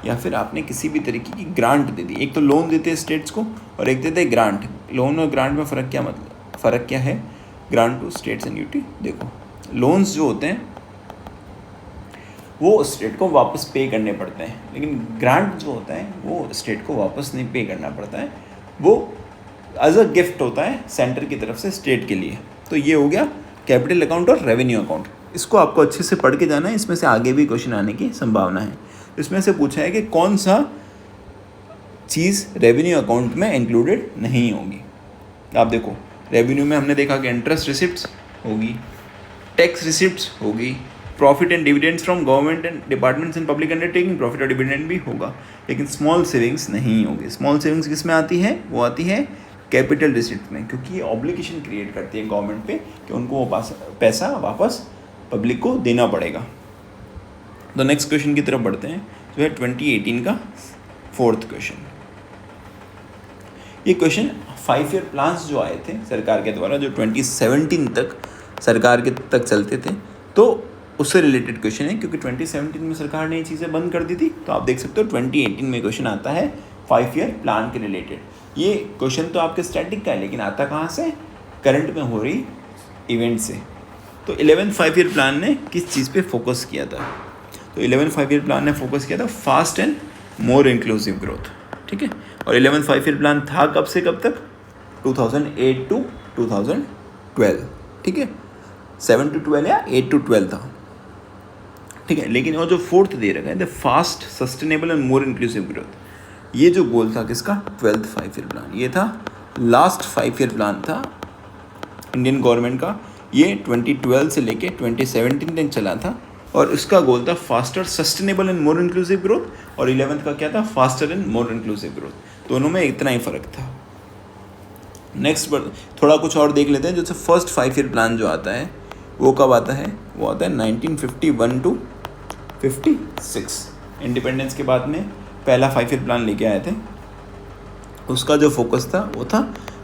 या फिर आपने किसी भी तरीके की ग्रांट दे दी। एक तो लोन देते हैं स्टेट्स को और एक देते हैं ग्रांट। लोन और ग्रांट में फ़र्क क्या है? Grant to states and UT, देखो लोन्स जो होते हैं वो स्टेट को वापस पे करने पड़ते हैं, लेकिन ग्रांट जो होता है वो स्टेट को वापस नहीं पे करना पड़ता है, वो एज अ गिफ्ट होता है सेंटर की तरफ से स्टेट के लिए। तो ये हो गया कैपिटल अकाउंट और रेवेन्यू अकाउंट। इसको आपको अच्छे से पढ़ के जाना है, इसमें से आगे भी क्वेश्चन आने की संभावना है। इसमें से पूछा है कि कौन सा चीज़ रेवेन्यू अकाउंट में इंक्लूडेड नहीं होगी। आप देखो, रेवेन्यू में हमने देखा कि इंटरेस्ट रिसिप्ट्स होगी, टैक्स रिसिप्ट्स होगी, profit and dividends from government and departments and public undertaking, profit और डिविडेंड भी होगा, लेकिन स्मॉल सेविंग्स नहीं होगी। स्मॉल सेविंग्स किस में आती है? वो आती है कैपिटल रिसिप्ट में, क्योंकि ये ऑब्लिगेशन क्रिएट करती है गवर्नमेंट पे कि उनको वो पैसा वापस पब्लिक को देना पड़ेगा। तो नेक्स्ट क्वेश्चन की तरफ बढ़ते हैं, जो है 2018 का 4th क्वेश्चन। ये क्वेश्चन 5 ईयर प्लान्स जो आए थे सरकार के द्वारा, जो 2017 तक सरकार के तक चलते थे, तो उससे रिलेटेड क्वेश्चन है, क्योंकि 2017 में सरकार ने ये चीज़ें बंद कर दी थी। तो आप देख सकते हो 2018 में क्वेश्चन आता है 5 ईयर प्लान के रिलेटेड। ये क्वेश्चन तो आपके स्टैटिक का है, लेकिन आता कहाँ से? करंट में हो रही इवेंट से। तो 11th 5 ईयर प्लान ने किस चीज़ पे फोकस किया था? तो 11th 5 ईयर प्लान ने फोकस किया था fast and more inclusive growth, ठीक है। और 11th 5 ईयर प्लान था कब से कब तक? 2008 to 2012, ठीक है, 7 to 12 या 8 to 12 था, ठीक है। लेकिन वो जो 4th दे रखा है, the fast sustainable and more inclusive growth, ये जो गोल था किसका? 12th 5 year plan. ये था लास्ट 5 ईयर प्लान था इंडियन गवर्नमेंट का, ये 2012 से लेके 2017 तक चला था, और इसका गोल था faster sustainable and more inclusive growth, और 11th का क्या था? Faster and more inclusive growth. दोनों में इतना ही फ़र्क था। नेक्स्ट थोड़ा कुछ और देख लेते हैं। जैसे फर्स्ट 5 ईयर प्लान जो आता है वो कब आता है? वो आता है 1951 to 56। इंडिपेंडेंस के बाद में पहला 5 ईयर प्लान लेके आए थे। उसका जो फोकस था वो था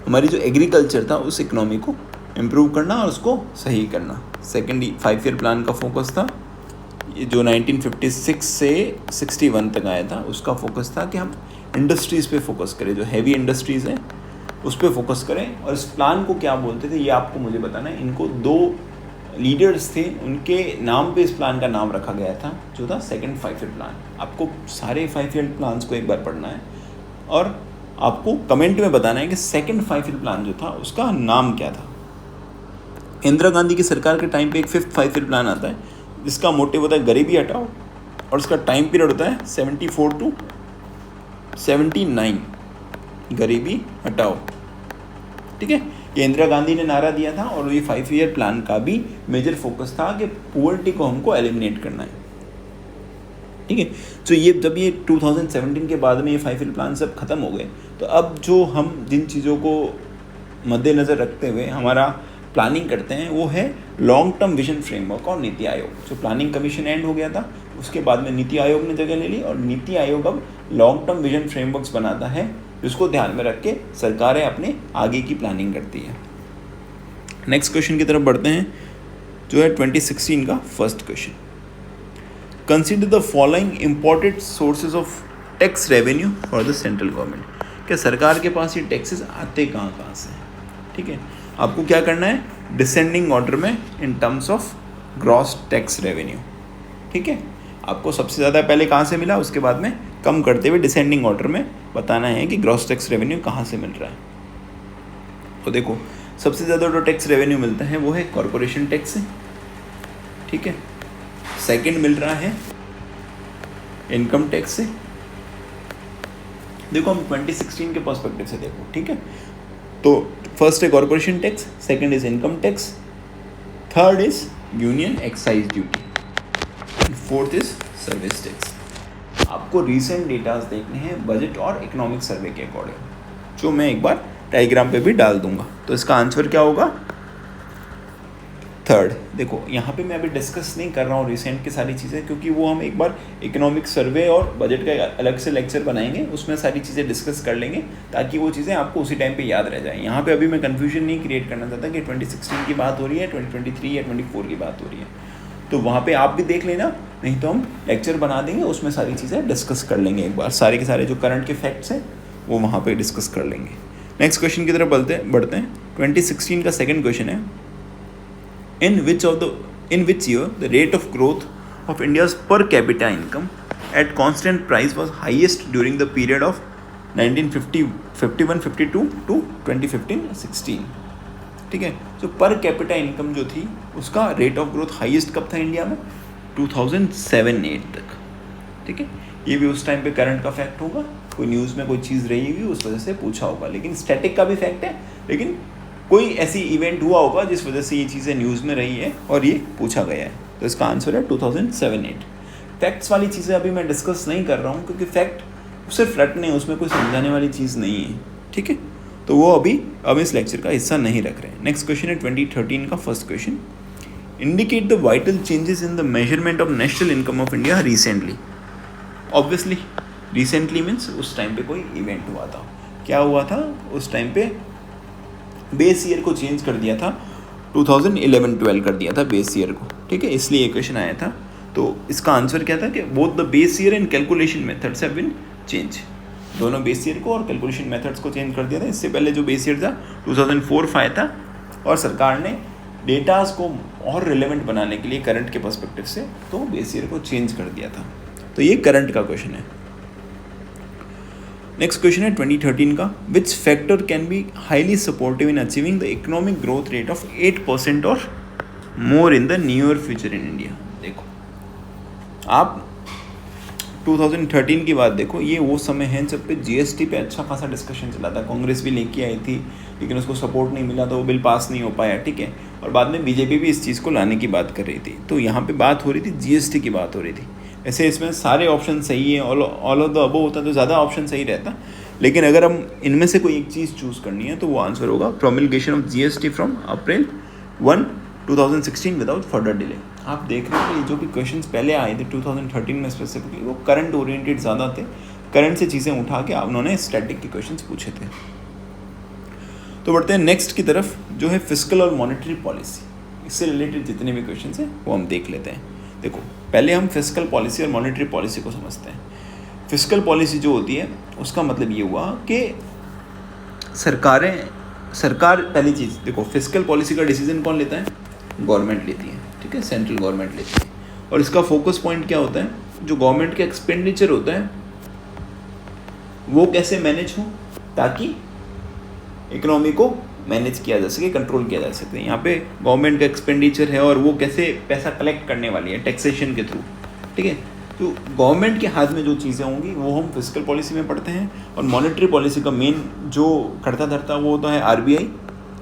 हमारी जो एग्रीकल्चर था उस इकोनॉमी को इम्प्रूव करना और उसको सही करना। सेकेंड 5 ईयर प्लान का फोकस था, ये जो 1956 से 61 तक आया था, उसका फोकस था कि हम इंडस्ट्रीज़ पे फोकस करें, जो हैवी इंडस्ट्रीज़ हैं उस पर फोकस करें। और इस प्लान को क्या बोलते थे ये आपको मुझे बताना है। इनको 2 लीडर्स थे, उनके नाम पे इस प्लान का नाम रखा गया था, जो था सेकंड 5 ईयर प्लान। आपको सारे 5 ईयर प्लान्स को एक बार पढ़ना है और आपको कमेंट में बताना है कि सेकंड 5 ईयर प्लान जो था उसका नाम क्या था। इंदिरा गांधी की सरकार के टाइम पे एक 5th 5 ईयर प्लान आता है जिसका मोटिव होता है गरीबी हटाओ, और उसका टाइम पीरियड होता है 74 to 79, गरीबी हटाओ। ठीक है, ये इंदिरा गांधी ने नारा दिया था और ये 5 ईयर प्लान का भी मेजर फोकस था कि पुअर्टी को हमको एलिमिनेट करना है। ठीक है, तो ये जब ये 2017 के बाद में ये 5 ईयर प्लान सब खत्म हो गए, तो अब जो हम जिन चीज़ों को मद्देनज़र रखते हुए हमारा प्लानिंग करते हैं वो है लॉन्ग टर्म विजन फ्रेमवर्क और नीति आयोग। जो प्लानिंग कमीशन एंड हो गया था उसके बाद में नीति आयोग ने जगह ले ली, और नीति आयोग अब लॉन्ग टर्म विजन फ्रेमवर्क्स बनाता है जिसको ध्यान में रख के सरकारें अपने आगे की प्लानिंग करती है। नेक्स्ट क्वेश्चन की तरफ बढ़ते हैं जो है 2016 का first question. Consider the following important sources of tax revenue for the central government. क्या सरकार के पास ये टैक्सेस आते कहाँ से हैं? ठीक है, आपको क्या करना है, डिसेंडिंग ऑर्डर में in terms of gross tax revenue. ठीक है, आपको सबसे ज़्यादा पहले कहाँ से मिला, उसके बाद में कम करते हुए डिसेंडिंग ऑर्डर में बताना है कि ग्रॉस टैक्स रेवेन्यू कहाँ से मिल रहा है। तो देखो, सबसे ज़्यादा जो टैक्स रेवेन्यू मिलता है वो है कॉरपोरेशन टैक्स से। ठीक है, सेकंड मिल रहा है इनकम टैक्स से। देखो हम 2016 के पर्सपेक्टिव से देखो। ठीक है, तो फर्स्ट है corporation tax, second is income tax, third is union excise duty, fourth is service tax. आपको रीसेंट डेटास देखने हैं बजट और इकोनॉमिक सर्वे के अकॉर्डिंग, जो मैं एक बार डायग्राम पे भी डाल दूंगा। तो इसका आंसर क्या होगा, थर्ड। देखो यहाँ पे मैं अभी डिस्कस नहीं कर रहा हूँ रिसेंट की सारी चीज़ें, क्योंकि वो हम एक बार इकोनॉमिक सर्वे और बजट का अलग से लेक्चर बनाएंगे, उसमें सारी चीज़ें डिस्कस कर लेंगे ताकि वो चीज़ें आपको उसी टाइम पे याद रह जाएँ। यहाँ पे अभी मैं कन्फ्यूजन नहीं क्रिएट करना चाहता कि 2016 की बात हो रही है, 2023 या 24 की बात हो रही है। तो वहाँ पे आप भी देख लेना, नहीं तो हम लेक्चर बना देंगे, उसमें सारी चीज़ें डिस्कस कर लेंगे एक बार। सारे के सारे जो करंट के फैक्ट्स हैं वो वहाँ पे डिस्कस कर लेंगे। नेक्स्ट क्वेश्चन की तरफ बढ़ते हैं। 2016 का सेकंड क्वेश्चन है, in which year the rate of growth of India's per capita income at constant price was highest during the period of 1951-52 to 2015-16। ठीक है, तो पर कैपिटा इनकम जो थी उसका रेट ऑफ ग्रोथ हाईएस्ट कब था India में, 2007-8 तक। ठीक है, ये भी उस टाइम पे करंट का फैक्ट होगा, कोई न्यूज़ में कोई चीज़ रही होगी उस वजह से पूछा होगा, लेकिन स्टैटिक का भी फैक्ट है, लेकिन कोई ऐसी इवेंट हुआ होगा जिस वजह से ये चीज़ें न्यूज़ में रही है और ये पूछा गया है। तो इसका आंसर है 2007-8। फैक्ट्स वाली चीज़ें अभी मैं डिस्कस नहीं कर रहा हूँ क्योंकि फैक्ट सिर्फ रटने, उसमें कोई समझाने वाली चीज़ नहीं है। ठीक है, तो वो अभी इस लेक्चर का हिस्सा नहीं रख रहे हैं। नेक्स्ट क्वेश्चन है 2013 का first question. Indicate the vital changes in the measurement of national income of India recently. Obviously recently means उस टाइम पे कोई इवेंट हुआ था। क्या हुआ था उस टाइम पे, बेस ईयर को चेंज कर दिया था, 2011-12 कर दिया था बेस ईयर को। ठीक है, इसलिए ये क्वेश्चन आया था। तो इसका आंसर क्या था कि both the base year and calculation methods have been change. दोनों बेस ईयर को और कैलकुलेशन मेथड्स को चेंज कर दिया था। इससे पहले जो बेस ईयर था 2004-5 था, और सरकार ने डेटास को और रिलेवेंट बनाने के लिए करंट के पर्सपेक्टिव से तो बेस ईयर को चेंज कर दिया था। तो ये करंट का क्वेश्चन है। नेक्स्ट क्वेश्चन है 2013 का, which factor can be highly supportive in achieving the economic growth rate of 8% और more in the near future in India. देखो आप 2013 की बात देखो, ये वो समय है जब पे जीएसटी पे अच्छा खासा डिस्कशन चला था। कांग्रेस भी लेके आई थी लेकिन उसको सपोर्ट नहीं मिला, तो वो बिल पास नहीं हो पाया। ठीक है, और बाद में बीजेपी भी इस चीज़ को लाने की बात कर रही थी। तो यहाँ पे बात हो रही थी जीएसटी की बात हो रही थी। ऐसे इसमें सारे ऑप्शन सही है, ऑल ऑफ द अबव होता तो ज़्यादा ऑप्शन सही रहता, लेकिन अगर हम इनमें से कोई एक चीज़ चूज़ करनी है तो वो आंसर होगा promulgation of GST from April 1, 2016 without further delay. आप देख रहे हो कि जो भी क्वेश्चंस पहले आए थे 2013 में स्पेसिफिकली, वो करंट ओरिएंटेड ज़्यादा थे, करंट से चीज़ें उठा के उन्होंने स्टैटिक के क्वेश्चंस पूछे थे। तो बढ़ते हैं नेक्स्ट की तरफ, जो है फिस्कल और मॉनेटरी पॉलिसी। इससे रिलेटेड जितने भी क्वेश्चंस हैं वो हम देख लेते हैं। देखो पहले हम फिस्कल पॉलिसी और मॉनेटरी पॉलिसी को समझते हैं। फिस्कल पॉलिसी जो होती है उसका मतलब ये हुआ कि सरकार पहली चीज़ देखो, फिस्कल पॉलिसी का डिसीजन कौन लेता है? गवर्नमेंट लेती है, ठीक है, सेंट्रल गवर्नमेंट लेती है। और इसका फोकस पॉइंट क्या होता है? जो गवर्नमेंट का एक्सपेंडिचर होता है वो कैसे मैनेज हो ताकि इकोनॉमी को मैनेज किया जा सके, कंट्रोल किया जा सके। यहाँ पे गवर्नमेंट का एक्सपेंडिचर है और वो कैसे पैसा कलेक्ट करने वाली है, टैक्सेशन के थ्रू, ठीक है। तो गवर्नमेंट के हाथ में जो चीज़ें होंगी वो हम फिस्कल पॉलिसी में पढ़ते हैं। और मॉनेटरी पॉलिसी का मेन जो करता धरता वो होता है आरबीआई,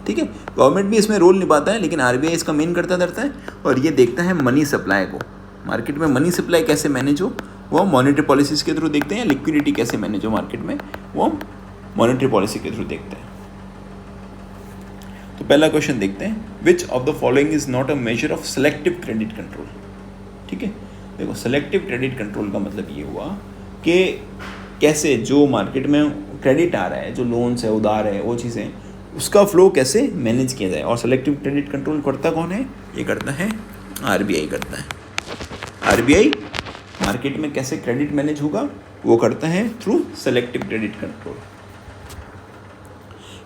ठीक है। गवर्नमेंट भी इसमें रोल निभाता है लेकिन आरबीआई इसका मेन करता धरता है और ये देखता है मनी सप्लाई को, मार्केट में मनी सप्लाई कैसे मैनेज हो वो हम मॉनेटरी पॉलिसीज के थ्रू देखते हैं। लिक्विडिटी कैसे मैनेज हो मार्केट में वो हम मॉनेटरी पॉलिसी के थ्रू देखते हैं। तो पहला क्वेश्चन देखते हैं, विच of the following is not a measure of selective credit control, ठीक है। देखो, सेलेक्टिव क्रेडिट कंट्रोल का मतलब ये हुआ कि कैसे जो मार्केट में क्रेडिट आ रहा है, जो लोन्स है, उधार है, वो चीज़ें, उसका फ्लो कैसे मैनेज किया जाए। और सेलेक्टिव क्रेडिट कंट्रोल करता कौन है? ये करता है आरबीआई करता है। आरबीआई मार्केट में कैसे क्रेडिट मैनेज होगा वो करता है थ्रू सेलेक्टिव क्रेडिट कंट्रोल।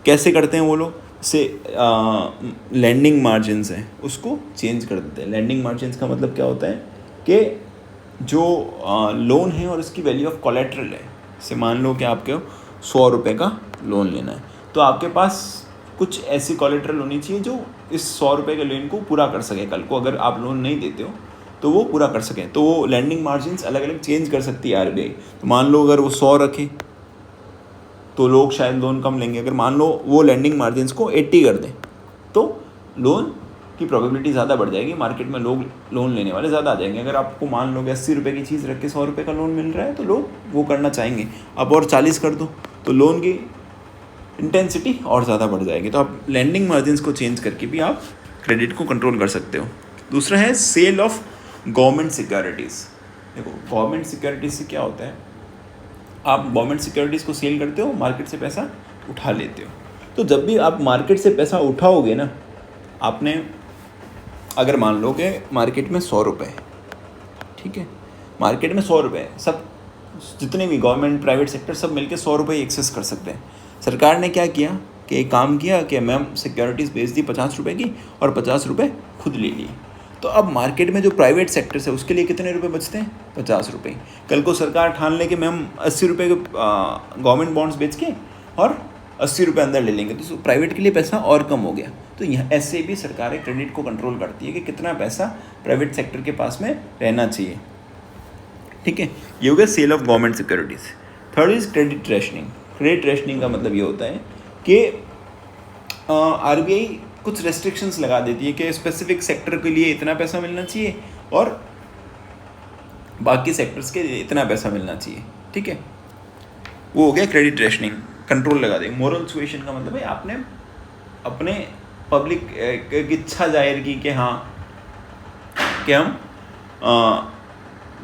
कैसे करते हैं वो लोग? से लैंडिंग मार्जिन्स हैं उसको चेंज कर देते हैं। लैंडिंग मार्जिन्स का मतलब क्या होता है कि जो लोन है और उसकी वैल्यू ऑफ कोलेट्रल है। से मान लो कि आपके 100 रुपये का लोन लेना है तो आपके पास कुछ ऐसी कोलेट्रल होनी चाहिए जो इस 100 रुपये के लोन को पूरा कर सके। कल को अगर आप लोन नहीं देते हो तो वो पूरा कर सकें, तो वो लैंडिंग मार्जिन्स अलग अलग चेंज कर सकती है आरबीआई। तो मान लो अगर वो 100 रखे तो लोग शायद लोन कम लेंगे। अगर मान लो वो लैंडिंग मार्जिन्स को 80 कर दें तो लोन की प्रोबेबिलिटी ज़्यादा बढ़ जाएगी, मार्केट में लोग लोन लेने वाले ज़्यादा आ जाएंगे। अगर आपको मान लो 80 रुपये की चीज़ रख के 100 रुपये का लोन मिल रहा है तो लोग वो करना चाहेंगे। आप और 40 कर दो तो लोन की इंटेंसिटी और ज़्यादा बढ़ जाएगी। तो आप लैंडिंग मार्जिन्स को चेंज करके भी आप क्रेडिट को कंट्रोल कर सकते हो। दूसरा है सेल ऑफ गवर्नमेंट सिक्योरिटीज़। देखो, गवर्नमेंट सिक्योरिटीज़ से क्या होता है, आप गवर्नमेंट सिक्योरिटीज़ को सेल करते हो, मार्केट से पैसा उठा लेते हो। तो जब भी आप मार्केट से पैसा उठाओगे ना, आपने अगर मान लो कि मार्केट में 100 रुपये, ठीक है, मार्केट में 100 रुपये, सब जितने भी गवर्नमेंट प्राइवेट सेक्टर सब मिलके 100 रुपये एक्सेस कर सकते हैं। सरकार ने क्या किया कि एक काम किया कि मैम सिक्योरिटीज़ बेच दी 50 रुपये की और 50 रुपये खुद ले लिए। तो अब मार्केट में जो प्राइवेट सेक्टर है उसके लिए कितने रुपए बचते हैं? 50 रुपये। कल को सरकार ठान ले कि मैम 80 रुपये के गवर्नमेंट बॉन्ड्स बेच के और 80 रुपये अंदर ले लेंगे तो प्राइवेट के लिए पैसा और कम हो गया। तो यहाँ ऐसे भी सरकारें क्रेडिट को कंट्रोल करती है कि कितना पैसा प्राइवेट सेक्टर के पास में रहना चाहिए, ठीक है। ये हो गया sale of government securities. Third is credit rationing. Credit rationing का मतलब ये होता है कि आरबीआई कुछ रेस्ट्रिक्शंस लगा देती है कि स्पेसिफिक सेक्टर के लिए इतना पैसा मिलना चाहिए और बाकी सेक्टर्स के लिए इतना पैसा मिलना चाहिए, ठीक है। वो हो गया क्रेडिट रेशनिंग, कंट्रोल लगा देंगे। मोरल सुएशन का मतलब है आपने अपने पब्लिक की इच्छा जाहिर की कि हाँ कि हम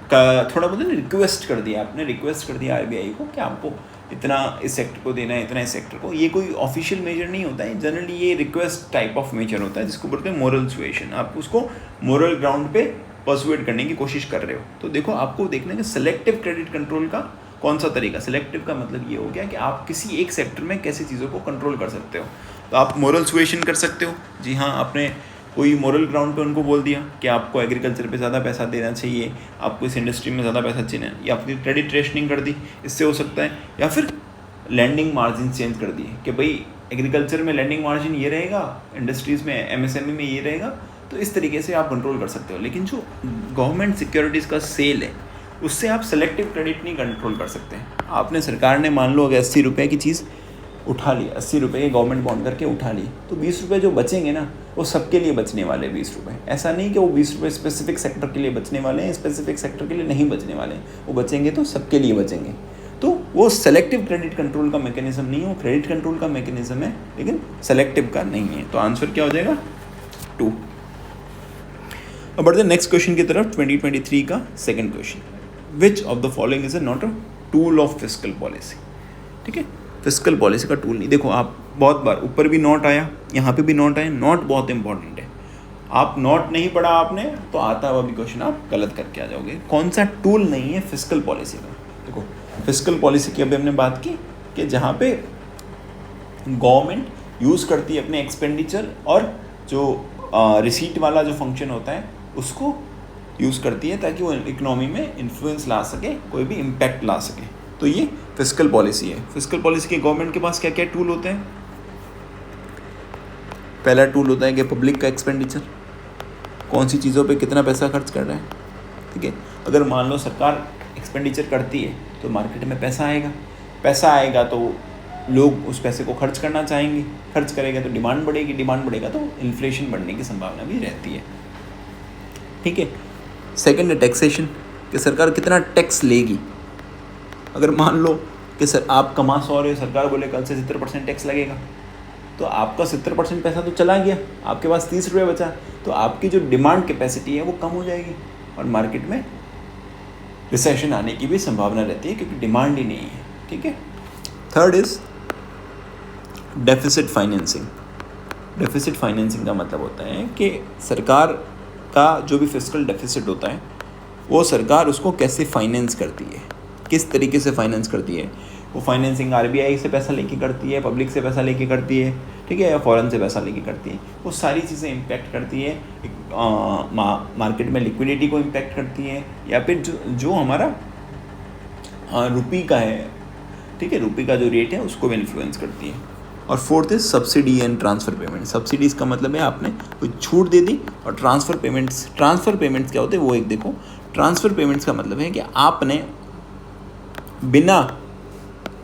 का थोड़ा बहुत रिक्वेस्ट कर दिया, आपने रिक्वेस्ट कर दिया आरबीआई को कि आपको इतना इस सेक्टर को देना है, इतना इस सेक्टर को। ये कोई ऑफिशियल मेजर नहीं होता है, जनरली ये रिक्वेस्ट टाइप ऑफ मेजर होता है जिसको बोलते हैं मोरल सुएशन। आप उसको मोरल ग्राउंड पे परसुएट करने की कोशिश कर रहे हो। तो देखो, आपको देखना है कि सेलेक्टिव क्रेडिट कंट्रोल का कौन सा तरीका। सेलेक्टिव का मतलब ये हो गया कि आप किसी एक सेक्टर में कैसे चीज़ों को कंट्रोल कर सकते हो। तो आप मोरल सुएशन कर सकते हो। जी हाँ, आपने कोई मोरल ग्राउंड पे उनको बोल दिया कि आपको एग्रीकल्चर पे ज़्यादा पैसा देना चाहिए, आपको इस इंडस्ट्री में ज़्यादा पैसा चाहिए, या फिर क्रेडिट रेशनिंग कर दी, इससे हो सकता है। या फिर लैंडिंग मार्जिन चेंज कर दिए कि भाई एग्रीकल्चर में लैंडिंग मार्जिन ये रहेगा, इंडस्ट्रीज़ में एमएसएमई में ये रहेगा। तो इस तरीके से आप कंट्रोल कर सकते हो। लेकिन जो गवर्नमेंट सिक्योरिटीज़ का सेल है उससे आप सेलेक्टिव क्रेडिट नहीं कंट्रोल कर सकते। आपने सरकार ने मान लो अगर 80 रुपये की चीज़ उठा ली, 80 रुपये के गवर्नमेंट बॉन्ड करके उठा ली, तो 20 रुपये जो बचेंगे ना वो सबके लिए बचने वाले 20 रुपये। ऐसा नहीं कि वो 20 रुपये स्पेसिफिक सेक्टर के लिए बचने वाले हैं, स्पेसिफिक सेक्टर के लिए नहीं बचने वाले हैं। वो बचेंगे तो सबके लिए बचेंगे। तो वो सेलेक्टिव क्रेडिट कंट्रोल का मैकेनिज्म नहीं है, वो क्रेडिट कंट्रोल का मैकेनिज्म है लेकिन सेलेक्टिव का नहीं है। तो आंसर क्या हो जाएगा? 2। अब बढ़ते हैं नेक्स्ट क्वेश्चन की तरफ, 2023 का second question. Which of the following is not a tool of fiscal policy? ठीक है, फिस्कल पॉलिसी का टूल नहीं। देखो, आप बहुत बार ऊपर भी नोट आया, यहाँ पे भी नोट आया। नोट बहुत इंपॉर्टेंट है। आप नोट नहीं पढ़ा आपने तो आता हुआ भी क्वेश्चन आप गलत करके आ जाओगे। कौन सा टूल नहीं है फिस्कल पॉलिसी का? देखो, फिस्कल पॉलिसी की अभी हमने बात की कि जहाँ पे गवर्नमेंट यूज़ करती है अपने एक्सपेंडिचर और जो रिसीट वाला जो फंक्शन होता है उसको यूज़ करती है ताकि वो इकोनॉमी में इन्फ्लुएंस ला सके, कोई भी इम्पैक्ट ला सके। तो ये फिस्कल पॉलिसी है। फिस्कल पॉलिसी के गवर्नमेंट के पास क्या क्या टूल होते हैं? पहला टूल होता है कि पब्लिक का एक्सपेंडिचर, कौन सी चीज़ों पे कितना पैसा खर्च कर रहा है। ठीक है, अगर मान लो सरकार एक्सपेंडिचर करती है तो मार्केट में पैसा आएगा तो लोग उस पैसे को खर्च करना चाहेंगे, खर्च करेगा तो डिमांड बढ़ेगा तो इन्फ्लेशन बढ़ने की संभावना भी रहती है। ठीक है, सेकंड है टैक्सेशन, कि सरकार कितना टैक्स लेगी। अगर मान लो कि सर आप कमा 100 रहे हो, सरकार बोले कल से 70% टैक्स लगेगा, तो आपका 70% पैसा तो चला गया, आपके पास 30 रुपये बचा, तो आपकी जो डिमांड कैपेसिटी है वो कम हो जाएगी और मार्केट में रिसेशन आने की भी संभावना रहती है क्योंकि डिमांड ही नहीं है। ठीक है, third is deficit financing. Deficit financing का मतलब होता है कि सरकार का जो भी फिस्कल डेफिसिट होता है वो सरकार उसको कैसे फाइनेंस करती है, किस तरीके से फाइनेंस करती है। वो फाइनेंसिंग आरबीआई से पैसा लेके करती है, पब्लिक से पैसा लेके करती है, ठीक है, या फॉरेन से पैसा लेके करती है। वो सारी चीज़ें इम्पैक्ट करती है, मार्केट में लिक्विडिटी को इम्पैक्ट करती है, या फिर जो हमारा रुपी का है, ठीक है, रुपी का जो रेट है उसको भी इन्फ्लुएंस करती है। और fourth is subsidy and transfer payment. Subsidies का मतलब है आपने कोई छूट दे दी, और ट्रांसफ़र पेमेंट्स क्या होते हैं वो एक देखो। ट्रांसफ़र पेमेंट्स का मतलब है कि आपने बिना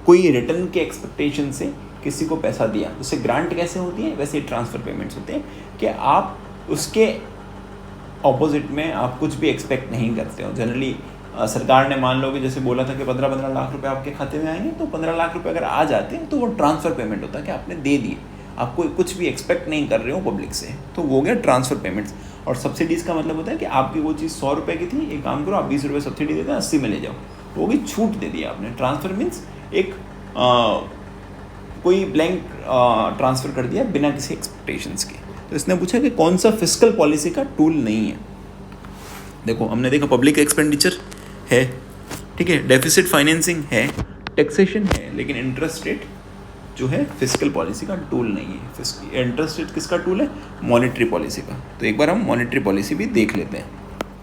कोई रिटर्न के एक्सपेक्टेशन से किसी को पैसा दिया, उससे ग्रांट कैसे होती है वैसे ट्रांसफ़र पेमेंट्स होते हैं कि आप उसके ऑपोजिट में आप कुछ भी एक्सपेक्ट नहीं करते हो। जनरली सरकार ने मान लो कि जैसे बोला था कि 15 लाख रुपए आपके खाते में आएंगे, तो 15 लाख रुपए अगर आ जाते हैं तो वो ट्रांसफ़र पेमेंट होता है कि आपने दे दिए, आप कोई कुछ भी एक्सपेक्ट नहीं कर रहे हो पब्लिक से, तो वो हो गया ट्रांसफ़र पेमेंट्स। और सब्सिडीज़ का मतलब होता है कि आपकी वो चीज़ 100 रुपये की थी, एक काम करो आप 20 रुपये सब्सिडी देते हैं, 80 में ले जाओ, वो भी छूट दे दी आपने। ट्रांसफ़र मीन्स एक कोई ब्लैंक ट्रांसफ़र कर दिया बिना किसी एक्सपेक्टेशंस के। तो इसने पूछा कि कौन सा फिस्कल पॉलिसी का टूल नहीं है। देखो हमने देखा पब्लिक एक्सपेंडिचर है, ठीक है, डेफिसिट फाइनेंसिंग है, टैक्सेशन है, लेकिन इंटरेस्ट रेट जो है फिस्कल पॉलिसी का टूल नहीं है। इंटरेस्ट रेट किसका टूल है? मॉनेटरी पॉलिसी का। तो एक बार हम मॉनेटरी पॉलिसी भी देख लेते हैं।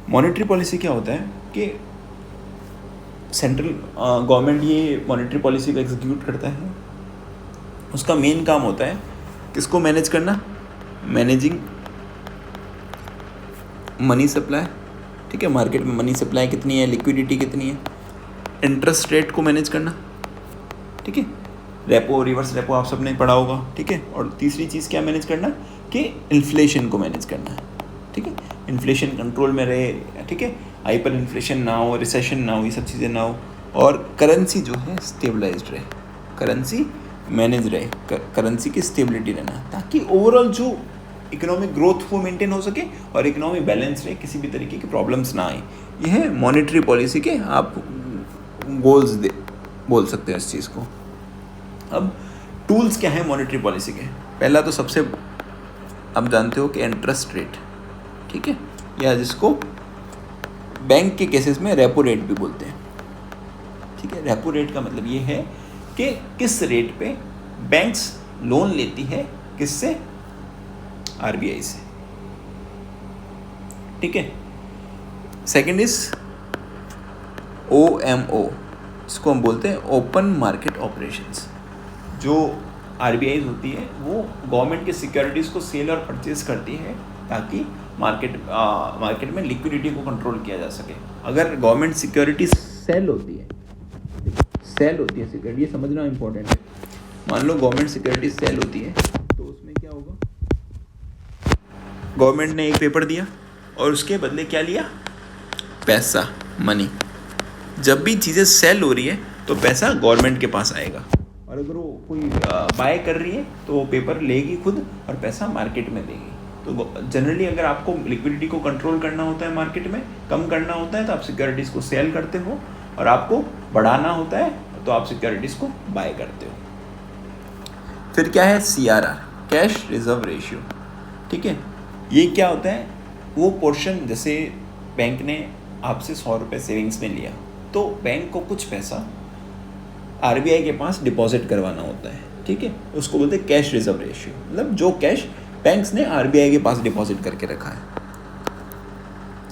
मॉनेटरी पॉलिसी क्या होता है कि सेंट्रल गवर्नमेंट ये मॉनेटरी पॉलिसी को एग्जीक्यूट करता है। उसका मेन काम होता है किसको मैनेज करना? मैनेजिंग मनी सप्लाई, ठीक है, मार्केट में मनी सप्लाई कितनी है, लिक्विडिटी कितनी है, इंटरेस्ट रेट को मैनेज करना, ठीक है, रेपो रिवर्स रेपो आप सबने पढ़ा होगा, ठीक है, और तीसरी चीज़ क्या मैनेज करना कि इन्फ्लेशन को मैनेज करना है, ठीक है, इन्फ्लेशन कंट्रोल में रहे, ठीक है, हाइपर इन्फ्लेशन ना हो, रिसेशन ना हो, ये सब चीज़ें ना हो, और करेंसी जो है स्टेबलाइज्ड रहे, करेंसी मैनेज रहे, करेंसी की स्टेबिलिटी रहना, ताकि ओवरऑल जो इकोनॉमिक ग्रोथ वो मेंटेन हो सके और इकोनॉमी बैलेंस रहे, किसी भी तरीके की प्रॉब्लम्स ना आए। यह है मॉनेटरी पॉलिसी के आप गोल्स बोल सकते हैं इस चीज़ को। अब टूल्स क्या है मॉनेटरी पॉलिसी के? पहला तो सबसे आप जानते हो कि इंटरेस्ट रेट, ठीक है, या जिसको बैंक के केसेस में रेपो रेट भी बोलते हैं, ठीक है। रेपो रेट का मतलब ये है कि किस रेट पे बैंक्स लोन लेती है, किससे? आरबीआई से, ठीक है। सेकंड इज OMO, इसको हम बोलते हैं ओपन मार्केट ऑपरेशंस। जो आरबीआई होती है वो गवर्नमेंट के सिक्योरिटीज़ को सेल और परचेज करती है ताकि मार्केट में लिक्विडिटी को कंट्रोल किया जा सके। अगर गवर्नमेंट सिक्योरिटी सेल होती है सिक्योरिटी, ये समझना इंपॉर्टेंट है। मान लो गवर्नमेंट सिक्योरिटी सेल होती है तो उसमें क्या होगा? गवर्नमेंट ने एक पेपर दिया और उसके बदले क्या लिया? पैसा, मनी। जब भी चीज़ें सेल हो रही है तो पैसा गवर्नमेंट के पास आएगा, और अगर वो कोई बाय कर रही है तो वो पेपर लेगी खुद और पैसा मार्केट में देगी। तो जनरली अगर आपको लिक्विडिटी को कंट्रोल करना होता है, मार्केट में कम करना होता है, तो आप सिक्योरिटीज़ को सेल करते हो, और आपको बढ़ाना होता है तो आप सिक्योरिटीज़ को बाय करते हो। फिर क्या है? CRR, कैश रिजर्व रेशियो, ठीक है। ये क्या होता है? वो पोर्शन, जैसे बैंक ने आपसे 100 रुपये सेविंग्स में लिया, तो बैंक को कुछ पैसा आरबीआई के पास डिपॉजिट करवाना होता है, ठीक है, उसको बोलते हैं कैश रिजर्व रेशियो, मतलब जो कैश बैंक्स ने आरबीआई के पास डिपॉजिट करके रखा है।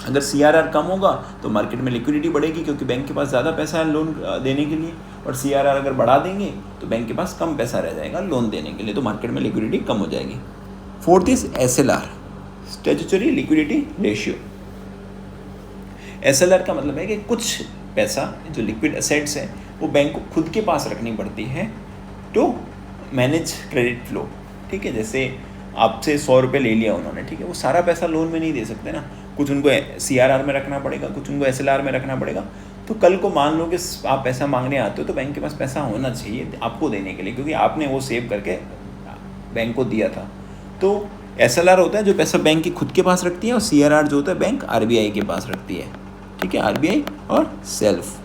अगर सीआरआर कम होगा तो मार्केट में लिक्विडिटी बढ़ेगी, क्योंकि बैंक के पास ज़्यादा पैसा है लोन देने के लिए, और सीआरआर अगर बढ़ा देंगे तो बैंक के पास कम पैसा रह जाएगा लोन देने के लिए, तो मार्केट में लिक्विडिटी कम हो जाएगी। Fourth is SLR, statutory liquidity ratio. SLR का मतलब है कि कुछ पैसा जो लिक्विड एसेट्स है वो बैंक को खुद के पास रखनी पड़ती है टू मैनेज क्रेडिट फ्लो, ठीक है। जैसे आपसे 100 रुपये ले लिया उन्होंने, ठीक है, वो सारा पैसा लोन में नहीं दे सकते ना, कुछ उनको सीआरआर में रखना पड़ेगा, कुछ उनको एसएलआर में रखना पड़ेगा। तो कल को मान लो कि आप पैसा मांगने आते हो तो बैंक के पास पैसा होना चाहिए आपको देने के लिए, क्योंकि आपने वो सेव करके बैंक को दिया था। तो एसएलआर होता है जो पैसा बैंक की खुद के पास रखती है, और सीआरआर जो होता है बैंक आरबीआई के पास रखती है, ठीक है, आरबीआई और सेल्फ।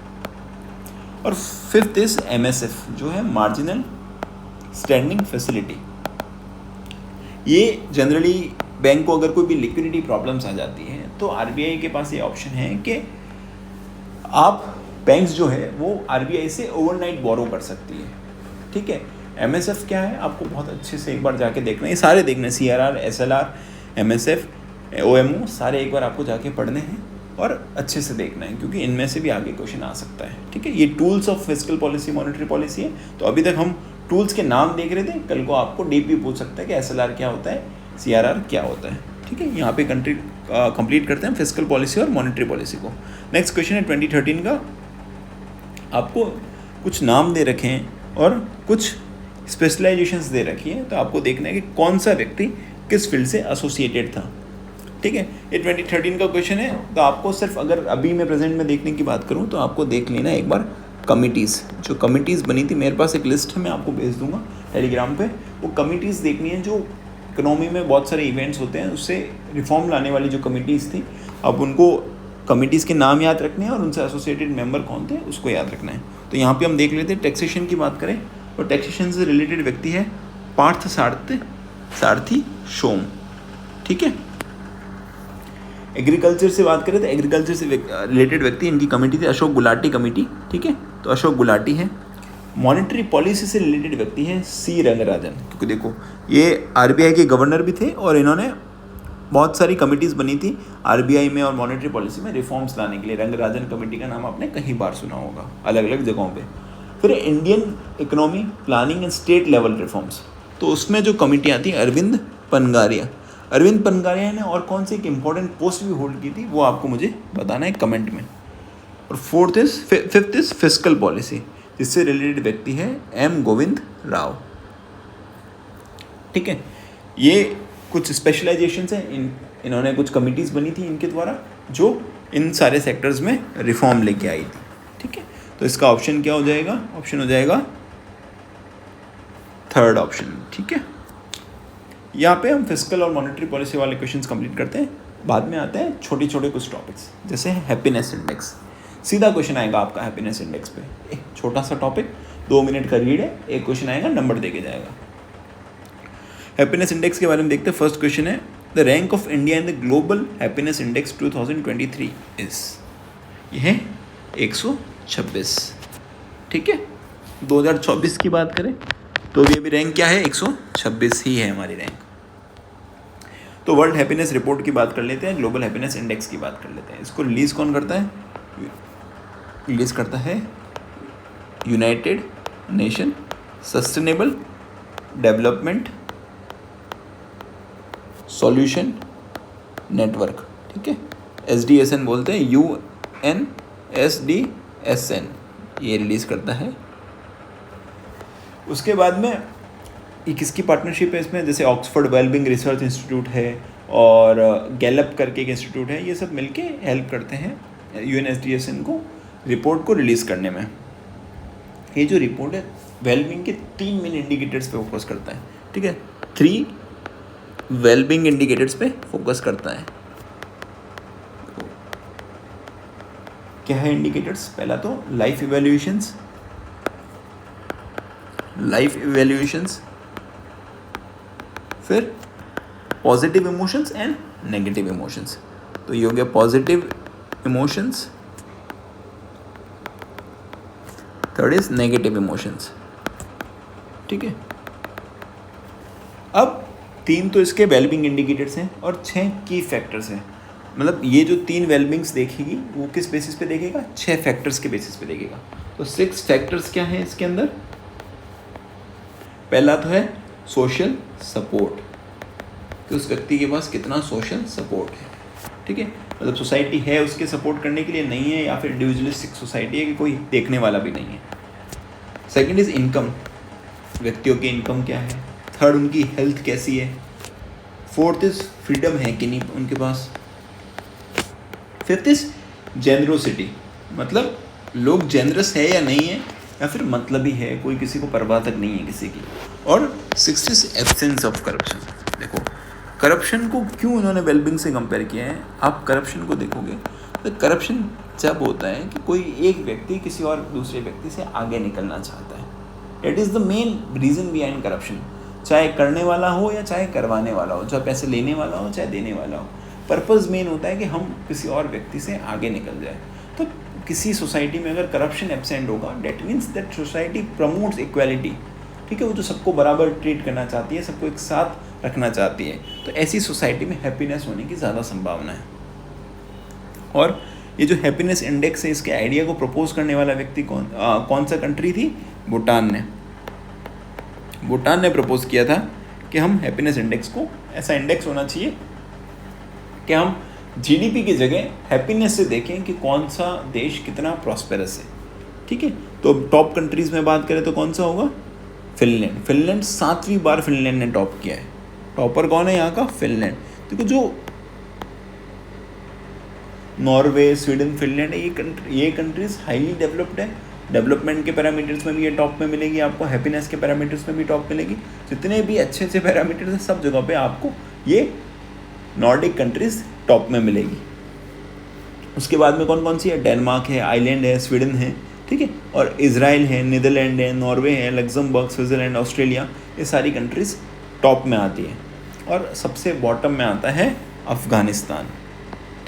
और फिफ्थ इज एमएसएफ, जो है मार्जिनल स्टैंडिंग फैसिलिटी। ये जनरली बैंक को अगर कोई भी लिक्विडिटी प्रॉब्लम्स आ जाती हैं तो आरबीआई के पास ये ऑप्शन है कि आप बैंक्स जो है वो आरबीआई से ओवरनाइट बोरो कर सकती है, ठीक है। एमएसएफ क्या है आपको बहुत अच्छे से एक बार जाके देखना है, ये सारे देखना है, सीआरआर, एसएलआर, एमएसएफ, ओएमओ, सारे एक बार आपको जाके पढ़ने हैं और अच्छे से देखना है, क्योंकि इनमें से भी आगे क्वेश्चन आ सकता है, ठीक है। ये tools of fiscal policy, monetary policy है। तो अभी तक हम टूल्स के नाम देख रहे थे, कल को आपको डीपी पूछ सकता है कि एसएलआर क्या होता है, सीआरआर क्या होता है, ठीक है। यहाँ पे कंप्लीट करते हैं फिस्कल पॉलिसी और मॉनेटरी पॉलिसी को। नेक्स्ट क्वेश्चन है 2013 का, आपको कुछ नाम दे रखे हैं और कुछ स्पेशलाइजेशंस दे रखी है, तो आपको देखना है कि कौन सा व्यक्ति किस फील्ड से एसोसिएटेड था, ठीक है। ये 2013 का क्वेश्चन है। तो आपको सिर्फ अगर अभी मैं प्रेजेंट में देखने की बात करूँ तो आपको देख लेना एक बार कमिटीज़, जो कमिटीज़ बनी थी, मेरे पास एक लिस्ट है, मैं आपको भेज दूंगा टेलीग्राम पे। वो कमिटीज़ देखनी है जो इकोनॉमी में बहुत सारे इवेंट्स होते हैं उससे रिफॉर्म लाने वाली जो कमिटीज़ थी, अब उनको कमिटीज़ के नाम याद रखने हैं और उनसे एसोसिएटेड मेंबर कौन थे उसको याद रखना है। तो यहाँ पे हम देख लेते हैं टैक्सेशन की बात करें तो टैक्सेशन से रिलेटेड व्यक्ति है पार्थ सारथी सोम, ठीक है। एग्रीकल्चर से बात करें तो एग्रीकल्चर से रिलेटेड व्यक्ति, इनकी कमेटी थी अशोक गुलाटी कमेटी, ठीक है, तो अशोक गुलाटी है। मॉनेटरी पॉलिसी से रिलेटेड व्यक्ति हैं सी रंगराजन, क्योंकि देखो ये आरबीआई के गवर्नर भी थे और इन्होंने बहुत सारी कमिटीज़ बनी थी आरबीआई में और मॉनेटरी पॉलिसी में रिफॉर्म्स लाने के लिए। रंगराजन कमेटी का नाम आपने कहीं बार सुना होगा अलग अलग जगहों पे। फिर Indian economy planning and state level reforms, तो उसमें जो कमेटी आती है अरविंद पनगारिया ने और कौन सी एक इम्पॉर्टेंट पोस्ट भी होल्ड की थी वो आपको मुझे बताना है कमेंट में। और फिफ्थ इज फिस्कल पॉलिसी, जिससे रिलेटेड व्यक्ति है एम गोविंद राव, ठीक है। ये कुछ स्पेशलाइजेशंस हैं, इन्होंने कुछ कमिटीज़ बनी थी इनके द्वारा जो इन सारे सेक्टर्स में रिफॉर्म लेके आई थी, ठीक है। तो इसका ऑप्शन क्या हो जाएगा, ऑप्शन हो जाएगा थर्ड ऑप्शन, ठीक है। यहाँ पे हम फिस्कल और मॉनेटरी पॉलिसी वाले क्वेश्चंस कंप्लीट करते हैं, बाद में आते हैं छोटे छोटे कुछ टॉपिक्स, जैसे हैप्पीनेस इंडेक्स। सीधा क्वेश्चन आएगा आपका हैप्पीनेस इंडेक्स पे, एक छोटा सा टॉपिक 2 मिनट का रीड है, एक क्वेश्चन आएगा नंबर दे के जाएगा। हैप्पीनेस इंडेक्स के बारे में देखते हैं। फर्स्ट क्वेश्चन है the rank of India in the global happiness index 2023 is, यह है 126, ठीक है। 2024 की बात करें तो भी अभी रैंक क्या है, 126 ही है हमारी रैंक। तो वर्ल्ड हैप्पीनेस रिपोर्ट की बात कर लेते हैं, ग्लोबल हैप्पीनेस इंडेक्स की बात कर लेते हैं। इसको रिलीज़ कौन करता है, रिलीज़ करता है United nation sustainable development solution network, ठीक है, SDSN बोलते हैं, UNSDSN, ये रिलीज़ करता है। उसके बाद में ये किसकी पार्टनरशिप है इसमें, जैसे ऑक्सफोर्ड वेलबिंग रिसर्च इंस्टीट्यूट है और गैलप करके एक इंस्टीट्यूट है, ये सब मिलके हेल्प करते हैं UNSDSN को रिपोर्ट को रिलीज़ करने में। ये जो रिपोर्ट है वेलबिंग के 3 मेन इंडिकेटर्स पे फोकस करता है, ठीक है, 3 वेलबिंग इंडिकेटर्स पे फोकस करता है। क्या है इंडिकेटर्स, पहला तो लाइफ इवैल्यूएशंस, फिर positive emotions and negative emotions. तो ये हो गया positive emotions, third is negative emotions, ठीक है। अब 3 तो इसके वेलबिंग इंडिकेटर्स हैं और 6 की फैक्टर्स हैं। मतलब ये जो 3 वेलबिंग्स देखेगी वो किस बेसिस पे देखेगा, 6 फैक्टर्स के बेसिस पे देखेगा। तो 6 फैक्टर्स क्या हैं इसके अंदर? पहला तो है सोशल सपोर्ट, कि उस व्यक्ति के पास कितना सोशल सपोर्ट है, ठीक है, मतलब सोसाइटी है उसके सपोर्ट करने के लिए, नहीं है, या फिर इंडिविजुअलिस्टिक सोसाइटी है कि कोई देखने वाला भी नहीं है। सेकंड इज इनकम, व्यक्तियों की इनकम क्या है। थर्ड उनकी हेल्थ कैसी है। फोर्थ इज फ्रीडम है कि नहीं उनके पास। फिफ्थ इज जेनरोसिटी, मतलब लोग जेनरस है या नहीं है, या फिर मतलबी है, कोई किसी को परवाह तक नहीं है किसी की। और sixth is absence of corruption. देखो करप्शन को क्यों उन्होंने वेलबिंग से कंपेयर किया है। आप करप्शन को देखोगे तो करप्शन जब होता है कि कोई एक व्यक्ति किसी और दूसरे व्यक्ति से आगे निकलना चाहता है। It is the main reason behind corruption, चाहे करने वाला हो या चाहे करवाने वाला हो, चाहे पैसे लेने वाला हो चाहे देने वाला हो। पर्पज़ मेन होता है कि हम किसी और व्यक्ति से आगे निकल जाए। तो किसी सोसाइटी में अगर करप्शन एब्सेंट होगा, that means that society promotes equality, ठीक है, वो जो सबको बराबर ट्रीट करना चाहती है, सबको एक साथ रखना चाहती है, तो ऐसी सोसाइटी में हैप्पीनेस होने की ज़्यादा संभावना है। और ये जो हैप्पीनेस इंडेक्स है, इसके आइडिया को प्रपोज करने वाला व्यक्ति कौन सा कंट्री थी? भूटान ने प्रपोज किया था कि हम हैप्पीनेस इंडेक्स को, ऐसा इंडेक्स होना चाहिए कि हम जीडीपी की जगह हैप्पीनेस से देखें कि कौन सा देश कितना प्रॉस्पेरस है, ठीक है। तो टॉप कंट्रीज़ में बात करें तो कौन सा होगा? फिनलैंड 7वीं बार फिनलैंड ने टॉप किया है। टॉपर कौन है यहाँ का? फिनलैंड। देखो जो नॉर्वे, स्वीडन, फिनलैंड, ये कंट्रीज हाईली डेवलप्ड है। डेवलपमेंट के पैरामीटर्स में भी ये टॉप में मिलेगी आपको, हैप्पीनेस के पैरामीटर्स में भी टॉप मिलेगी। जितने भी अच्छे अच्छे पैरामीटर्स हैं सब जगह पे आपको ये नॉर्डिक कंट्रीज टॉप में मिलेगी। उसके बाद में कौन कौन सी है? डेनमार्क है, आइलैंड है, स्वीडन है, ठीक है, और इजराइल है, नीदरलैंड है, नॉर्वे है, लग्जमबर्ग, स्विट्ज़रलैंड, ऑस्ट्रेलिया, ये सारी कंट्रीज़ टॉप में आती है। और सबसे बॉटम में आता है अफ़गानिस्तान,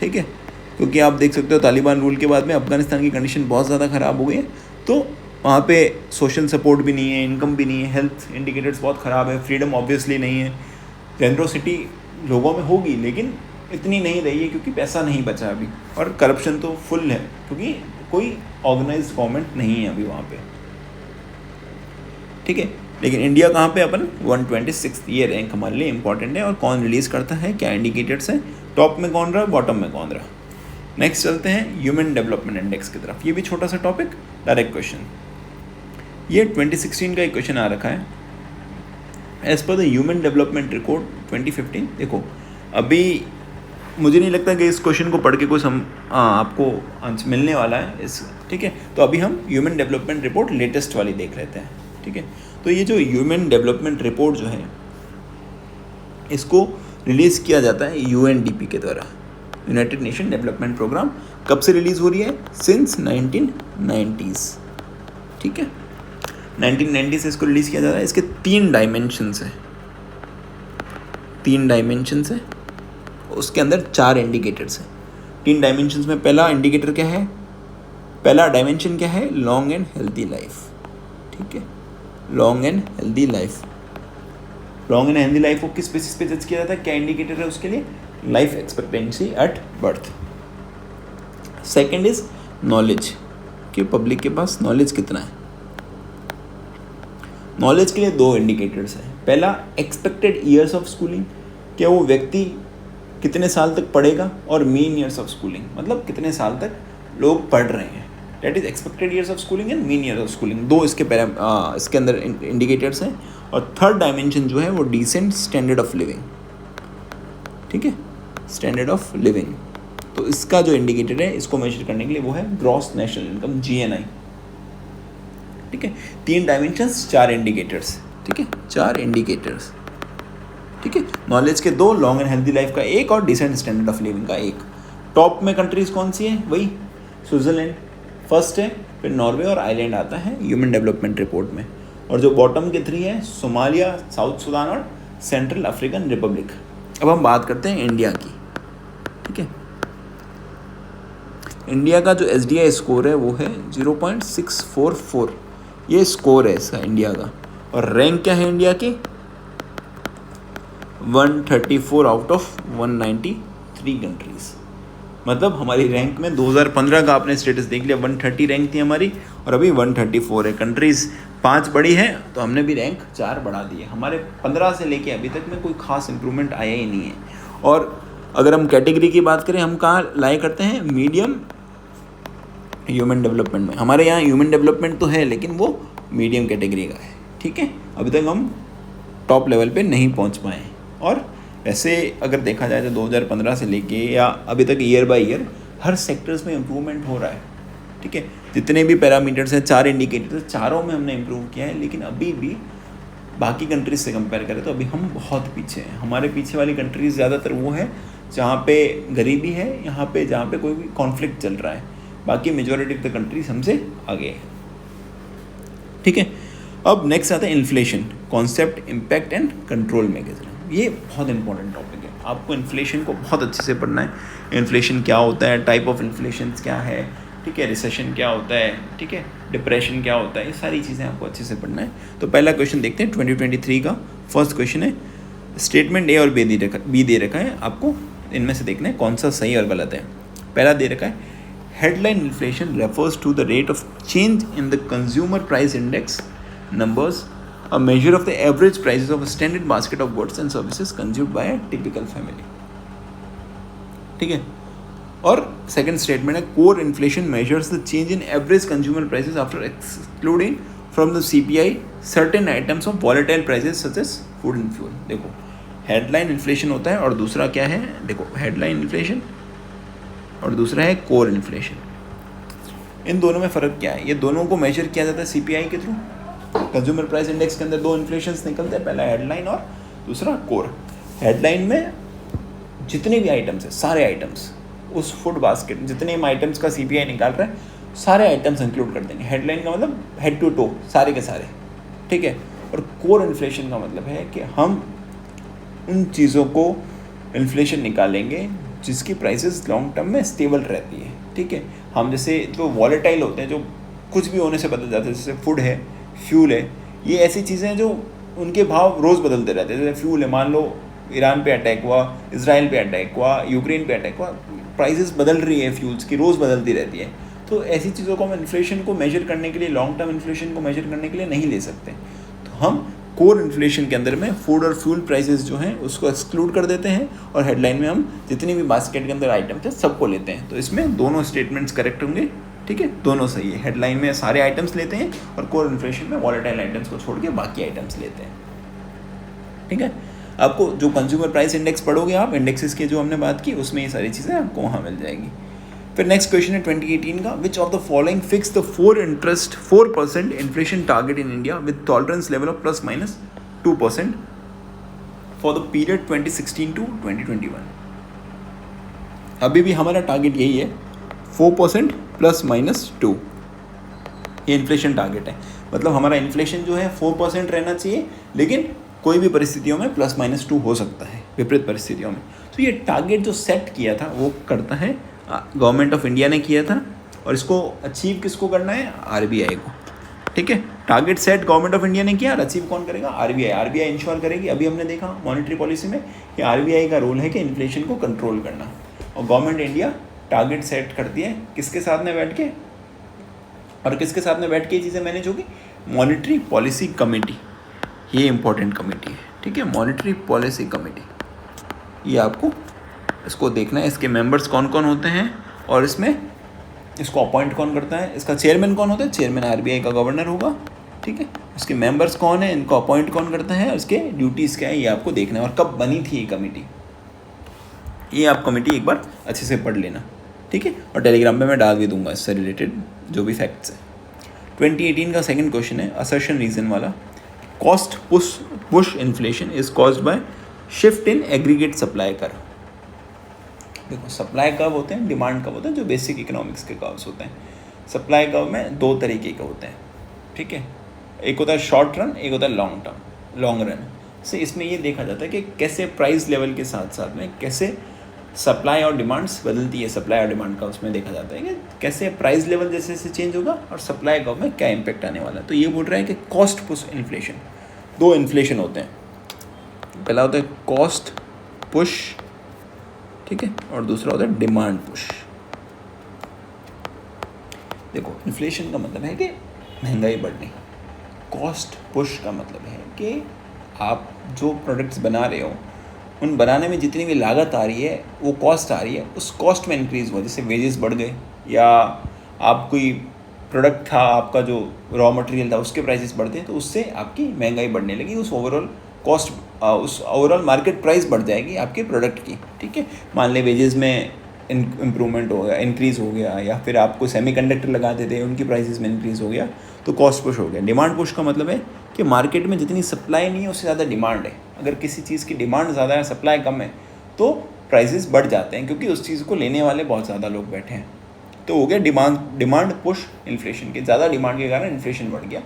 ठीक है, क्योंकि आप देख सकते हो तालिबान रूल के बाद में अफ़गानिस्तान की कंडीशन बहुत ज़्यादा ख़राब हो गई है। तो वहाँ पे सोशल सपोर्ट भी नहीं है, इनकम भी नहीं है, हेल्थ इंडिकेटर्स बहुत ख़राब है, फ्रीडम ऑब्वियसली नहीं है, जेनरोसिटी लोगों में होगी लेकिन इतनी नहीं रही है क्योंकि पैसा नहीं बचा अभी, और करप्शन तो फुल है क्योंकि कोई ऑर्गेनाइज्ड गवर्नमेंट नहीं है अभी वहाँ पे, ठीक है। लेकिन इंडिया कहाँ पे? अपन 126 ये रैंक हमारे लिए इंपॉर्टेंट है। और कौन रिलीज़ करता है, क्या इंडिकेटर्स हैं, टॉप में कौन रहा, बॉटम में कौन रहा। नेक्स्ट चलते हैं ह्यूमन डेवलपमेंट इंडेक्स की तरफ। ये भी छोटा सा टॉपिक, डायरेक्ट क्वेश्चन। ये 2016 का एक क्वेश्चन आ रखा है। As per the human development report 2015। देखो अभी मुझे नहीं लगता कि इस क्वेश्चन को पढ़ के कुछ आपको आंसर मिलने वाला है इस, ठीक है। तो अभी हम ह्यूमन डेवलपमेंट रिपोर्ट लेटेस्ट वाली देख लेते हैं, ठीक है। तो ये जो ह्यूमन डेवलपमेंट रिपोर्ट जो है इसको रिलीज़ किया जाता है यूएनडीपी के द्वारा, यूनाइटेड नेशन डेवलपमेंट प्रोग्राम। कब से रिलीज़ हो रही है? सिंस 1990s, ठीक है, 1990 से इसको रिलीज़ किया जा रहा है। इसके 3 डायमेंशंस हैं, 3 डायमेंशंस हैं, उसके अंदर 4 इंडिकेटर्स हैं। 3 डायमेंशंस में पहला इंडिकेटर क्या है, पहला डायमेंशन क्या है? लॉन्ग एंड हेल्दी लाइफ, ठीक है, long and healthy life. Long and healthy life को किस बेसिस पे जज किया जाता है, क्या इंडिकेटर है उसके लिए? Life expectancy at birth. Second is knowledge, कि पब्लिक के पास नॉलेज कितना है। नॉलेज के लिए 2 इंडिकेटर्स हैं। पहला एक्सपेक्टेड ईयर्स ऑफ स्कूलिंग, क्या वो व्यक्ति कितने साल तक पढ़ेगा, और मीन ईयर्स ऑफ स्कूलिंग, मतलब कितने साल तक लोग पढ़ रहे हैं, that is expected years of schooling and mean years of schooling. 2 इसके अंदर इंडिकेटर्स हैं। और थर्ड डायमेंशन जो है वो डिसेंट स्टैंडर्ड ऑफ लिविंग, ठीक है, स्टैंडर्ड ऑफ लिविंग। तो इसका जो इंडिकेटर है इसको मेजर करने के लिए वो है ग्रॉस नेशनल इनकम, GNI, ठीक है। 3 डायमेंशंस, 4 इंडिकेटर्स, ठीक है, 4 इंडिकेटर्स, ठीक है। नॉलेज के 2, लॉन्ग एंड हेल्दी लाइफ का 1 और डिसेंट स्टैंडर्ड ऑफ लिविंग का 1। टॉप में कंट्रीज कौन सी है? वही स्विट्ज़रलैंड फर्स्ट है, फिर नॉर्वे और आइलैंड आता है ह्यूमन डेवलपमेंट रिपोर्ट में। और जो बॉटम के 3 है सोमालिया, साउथ सुडान और सेंट्रल अफ्रीकन रिपब्लिक। अब हम बात करते हैं इंडिया की, ठीक है। इंडिया का जो SDI स्कोर है वो है 0.644, ये स्कोर है इसका इंडिया का। और रैंक क्या है इंडिया की? 134 आउट ऑफ 193 कंट्रीज़। मतलब हमारी रैंक में 2015 का आपने स्टेटस देख लिया, 130 रैंक थी हमारी और अभी 134 है। कंट्रीज़ 5 बड़ी हैं तो हमने भी रैंक 4 बढ़ा दी है। हमारे 15 से लेके अभी तक में कोई खास इंप्रूवमेंट आया ही नहीं है। और अगर हम कैटेगरी की बात करें, हम कहाँ लाए करते हैं, मीडियम ह्यूमन डेवलपमेंट में। हमारे यहाँ ह्यूमन डेवलपमेंट तो है लेकिन वो मीडियम कैटेगरी का है, ठीक है। अभी तक हम टॉप लेवल पे नहीं पहुँच पाए हैं। और वैसे अगर देखा जाए तो 2015 से लेके या अभी तक year by year her sectors में इम्प्रूवमेंट हो रहा है, ठीक है। जितने भी पैरामीटर्स हैं, 4 इंडिकेटर्स, चारों में हमने इम्प्रूव किया है। लेकिन अभी भी बाकी कंट्रीज से कंपेयर करें तो अभी हम बहुत पीछे हैं। हमारे पीछे वाली कंट्रीज़ ज़्यादातर वो है जहाँ पे गरीबी है, यहाँ पे जहाँ पे कोई भी कॉन्फ्लिक्ट चल रहा है। बाकी मेजॉरिटी ऑफ द कंट्रीज हमसे आगे है, ठीक है। अब नेक्स्ट आता है inflation, concept, impact and control mechanism. ये बहुत इंपॉर्टेंट टॉपिक है, आपको इन्फ्लेशन को बहुत अच्छे से पढ़ना है। इन्फ्लेशन क्या होता है, टाइप ऑफ इन्फ्लेशन क्या है, ठीक है, रिसेशन क्या होता है, ठीक है, डिप्रेशन क्या होता है, ये सारी चीज़ें आपको अच्छे से पढ़ना है। तो पहला क्वेश्चन देखते हैं 2023 का। फर्स्ट क्वेश्चन है, स्टेटमेंट ए और बी दे रखा है, आपको इनमें से देखना है कौन सा सही और गलत है। पहला दे रखा है, headline inflation refers to the rate of change in the consumer price index numbers, a measure of the average prices of a standard basket of goods and services consumed by a typical family, ठीक है। और second statement है, core inflation measures the change in average consumer prices after excluding from the CPI certain items of volatile prices such as food and fuel. देखो, headline inflation होता है और दूसरा क्या है, देखो हेडलाइन इन्फ्लेशन और दूसरा है कोर इन्फ्लेशन। इन दोनों में फ़र्क क्या है, ये दोनों को मेजर किया जाता है सीपीआई के थ्रू। कंज्यूमर प्राइस इंडेक्स के अंदर 2 इन्फ्लेशंस निकलते हैं, पहला हेडलाइन और दूसरा कोर। हेडलाइन में जितने भी आइटम्स हैं, सारे आइटम्स, उस फूड बास्केट जितने आइटम्स का सीपीआई निकाल रहा है, सारे आइटम्स इंक्लूड कर देंगे। हेडलाइन का मतलब हेड टू टो, सारे के सारे, ठीक है। और कोर इन्फ्लेशन का मतलब है कि हम उन चीज़ों को इन्फ्लेशन निकालेंगे जिसकी प्राइसेस लॉन्ग टर्म में स्टेबल रहती है, ठीक है। हम जैसे जो वॉलेटाइल होते हैं, जो कुछ भी होने से बदल जाते हैं, जैसे फूड है, फ्यूल है, ये ऐसी चीज़ें हैं जो उनके भाव रोज़ बदलते रहते हैं। जैसे फ्यूल है, मान लो ईरान पे अटैक हुआ, इजराइल पे अटैक हुआ, यूक्रेन पे अटैक हुआ, प्राइसेस बदल रही है फ्यूल्स की, रोज़ बदलती रहती है। तो ऐसी चीज़ों को हम इन्फ्लेशन को मेजर करने के लिए, लॉन्ग टर्म इन्फ्लेशन को मेजर करने के लिए नहीं ले सकते। तो हम कोर इन्फ्लेशन के अंदर में फूड और फ्यूल प्राइसेस जो हैं उसको एक्सक्लूड कर देते हैं और हेडलाइन में हम जितनी भी बास्केट के अंदर आइटम थे सबको लेते हैं। तो इसमें दोनों स्टेटमेंट्स करेक्ट होंगे, ठीक है, दोनों सही है। हेडलाइन में सारे आइटम्स लेते हैं और कोर इन्फ्लेशन में वॉलेटाइल आइटम्स को छोड़ के बाकी आइटम्स लेते हैं, ठीक है। आपको जो कंज्यूमर प्राइस इंडेक्स पढ़ोगे आप, इंडेक्सेस की जो हमने बात की, उसमें ये सारी चीज़ें आपको वहाँ मिल जाएगी। फिर नेक्स्ट क्वेश्चन है 2018 का, विच of the following fix the 4% inflation target in India with tolerance level of +-2% for the period 2016 to 2021। अभी भी हमारा टारगेट यही है, 4% +-2, ये इन्फ्लेशन टारगेट है। मतलब हमारा इन्फ्लेशन जो है 4% रहना चाहिए, लेकिन कोई भी परिस्थितियों में +-2 हो सकता है, विपरीत परिस्थितियों में। तो ये टारगेट जो सेट किया था वो करता है गवर्नमेंट ऑफ इंडिया ने किया था, और इसको अचीव किसको करना है, आरबीआई को, ठीक है। Target set government of India ने किया और अचीव कौन करेगा, आरबीआई। आरबीआई इंश्योर करेगी। अभी हमने देखा मॉनेटरी पॉलिसी में कि आरबीआई का रोल है कि इन्फ्लेशन को कंट्रोल करना, और गवर्नमेंट इंडिया टारगेट सेट करती है किसके साथ में बैठ के, और किसके साथ में बैठ के ये चीज़ें मैनेज होगी, मॉनेटरी पॉलिसी कमेटी। ये इंपॉर्टेंट कमेटी है, ठीक है, मॉनेटरी पॉलिसी कमेटी। ये आपको इसको देखना है, इसके मेंबर्स कौन कौन होते हैं और इसमें इसको अपॉइंट कौन करता है, इसका चेयरमैन कौन होता है, चेयरमैन आरबीआई का गवर्नर होगा, ठीक है। इसके मेंबर्स कौन है, इनको अपॉइंट कौन करता है, उसके ड्यूटीज़ क्या है, ये आपको देखना है। और कब बनी थी ये कमेटी, ये आप कमेटी एक बार अच्छे से पढ़ लेना, ठीक है। और टेलीग्राम पे मैं डाल भी दूंगा इससे रिलेटेड जो भी फैक्ट्स हैं। 2018 का सेकंड क्वेश्चन है असर्शन रीजन वाला, cost push inflation is caused bye shift in aggregate supply curve. देखो, सप्लाई कर्व होते हैं, डिमांड कर्व होते हैं, जो बेसिक इकोनॉमिक्स के कर्व्स होते हैं। सप्लाई कर्व में 2 तरीके के होते हैं, ठीक है। एक होता है शॉर्ट रन, एक होता है लॉन्ग रन से। इसमें ये देखा जाता है कि कैसे प्राइस लेवल के साथ साथ में कैसे सप्लाई और डिमांड्स बदलती है। सप्लाई और डिमांड का उसमें देखा जाता है कि कैसे प्राइस लेवल जैसे जैसे चेंज होगा और सप्लाई कर्व में क्या इम्पैक्ट आने वाला है। तो ये बोल रहा है कि कॉस्ट पुश इन्फ्लेशन, 2 इन्फ्लेशन होते हैं, पहला होता है कॉस्ट पुश, ठीक है, और दूसरा होता है डिमांड पुश। देखो इन्फ्लेशन का मतलब है कि महंगाई बढ़नी, कॉस्ट पुश का मतलब है कि आप जो प्रोडक्ट्स बना रहे हो उन बनाने में जितनी भी लागत आ रही है, वो कॉस्ट आ रही है, उस कॉस्ट में इंक्रीज़ हुआ, जैसे वेजेस बढ़ गए, या आप कोई प्रोडक्ट था आपका जो रॉ मटेरियल था उसके प्राइसेस बढ़ते हैं तो उससे आपकी महंगाई बढ़ने लगी, उस ओवरऑल कॉस्ट उस ओवरऑल मार्केट प्राइस बढ़ जाएगी आपके प्रोडक्ट की, ठीक है। मान ले वेजेस में इम्प्रूवमेंट हो गया, इंक्रीज़ हो गया, या फिर आपको सेमीकंडक्टर लगाते थे उनकी प्राइसेस में इंक्रीज़ हो गया, तो कॉस्ट पुश हो गया। डिमांड पुश का मतलब है कि मार्केट में जितनी सप्लाई नहीं है उससे ज़्यादा डिमांड है। अगर किसी चीज़ की डिमांड ज़्यादा है, सप्लाई कम है, तो प्राइसेस बढ़ जाते हैं क्योंकि उस चीज़ को लेने वाले बहुत ज़्यादा लोग बैठे हैं। तो हो गया डिमांड पुश इन्फ्लेशन के, ज़्यादा डिमांड के कारण इन्फ्लेशन बढ़ गया,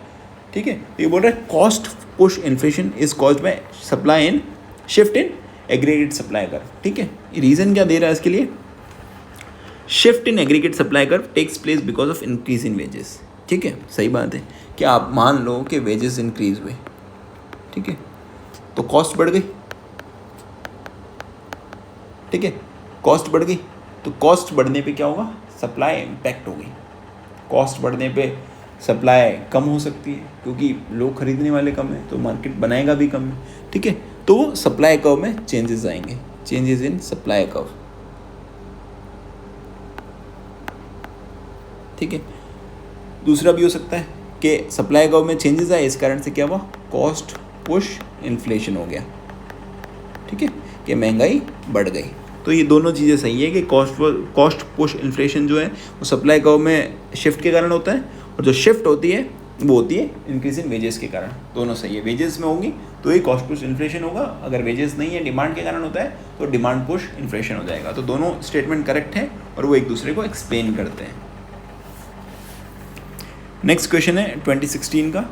ठीक है। तो ये बोल रहा है cost push inflation is caused by supply in shift in aggregate supply curve, ठीक है। रीज़न क्या दे रहा है इसके लिए? Shift in aggregate supply curve takes place because of increase in wages, ठीक है। सही बात है कि आप मान लो कि वेजेस इंक्रीज हुए, ठीक है, तो कॉस्ट बढ़ गई, ठीक है, कॉस्ट बढ़ गई, तो कॉस्ट बढ़ने पे क्या होगा? सप्लाई इम्पैक्ट होगी। कॉस्ट बढ़ने पे सप्लाई कम हो सकती है क्योंकि लोग खरीदने वाले कम है, तो मार्केट बनाएगा भी कम है, ठीक है। तो सप्लाई कर्व में चेंजेस आएंगे, चेंजेस इन सप्लाई कर्व, ठीक है। दूसरा भी हो सकता है कि सप्लाई कर्व में चेंजेस आए, इस कारण से क्या हुआ? कॉस्ट पुश इन्फ्लेशन हो गया, ठीक है, कि महंगाई बढ़ गई। तो ये दोनों चीज़ें सही है कि कॉस्ट पुश इन्फ्लेशन जो है वो सप्लाई कर्व में शिफ्ट के कारण होता है, और जो शिफ्ट होती है वो होती है इंक्रीज इन वेजेस के कारण। दोनों सही है, वेजेस में होंगी तो ही कॉस्ट पुश इन्फ्लेशन होगा, अगर वेजेस नहीं है डिमांड के कारण होता है तो डिमांड पुश इन्फ्लेशन हो जाएगा। तो दोनों स्टेटमेंट करेक्ट हैं और वो एक दूसरे को एक्सप्लेन करते हैं। नेक्स्ट क्वेश्चन है 2016 का,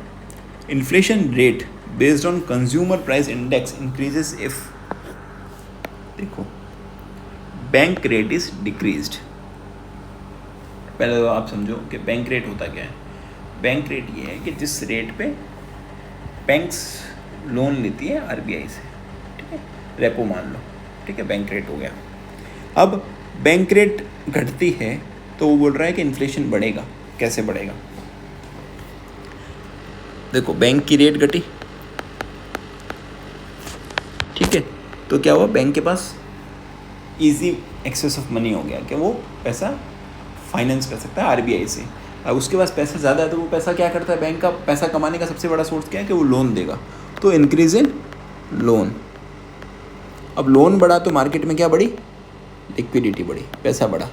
inflation rate based on consumer price index increases if, देखो बैंक रेट इज डिक्रीज्ड। पहले तो आप समझो कि बैंक रेट होता क्या है। बैंक रेट ये है कि जिस रेट पे बैंक्स लोन लेती है आरबीआई से, ठीक है, रेपो मान लो, ठीक है, बैंक रेट हो गया। अब बैंक रेट घटती है तो वो बोल रहा है कि इन्फ्लेशन बढ़ेगा। कैसे बढ़ेगा? देखो बैंक की रेट घटी, ठीक है, तो क्या हुआ? बैंक के पास इजी एक्सेस ऑफ मनी हो गया कि वो पैसा फाइनेंस कर सकता है आरबीआई से। अब उसके पास पैसा ज़्यादा है तो वो पैसा क्या करता है? बैंक का पैसा कमाने का सबसे बड़ा सोर्स क्या है? कि वो लोन देगा। तो इंक्रीज इन लोन। अब लोन बढ़ा तो मार्केट में क्या बढ़ी? लिक्विडिटी बढ़ी, पैसा बढ़ा,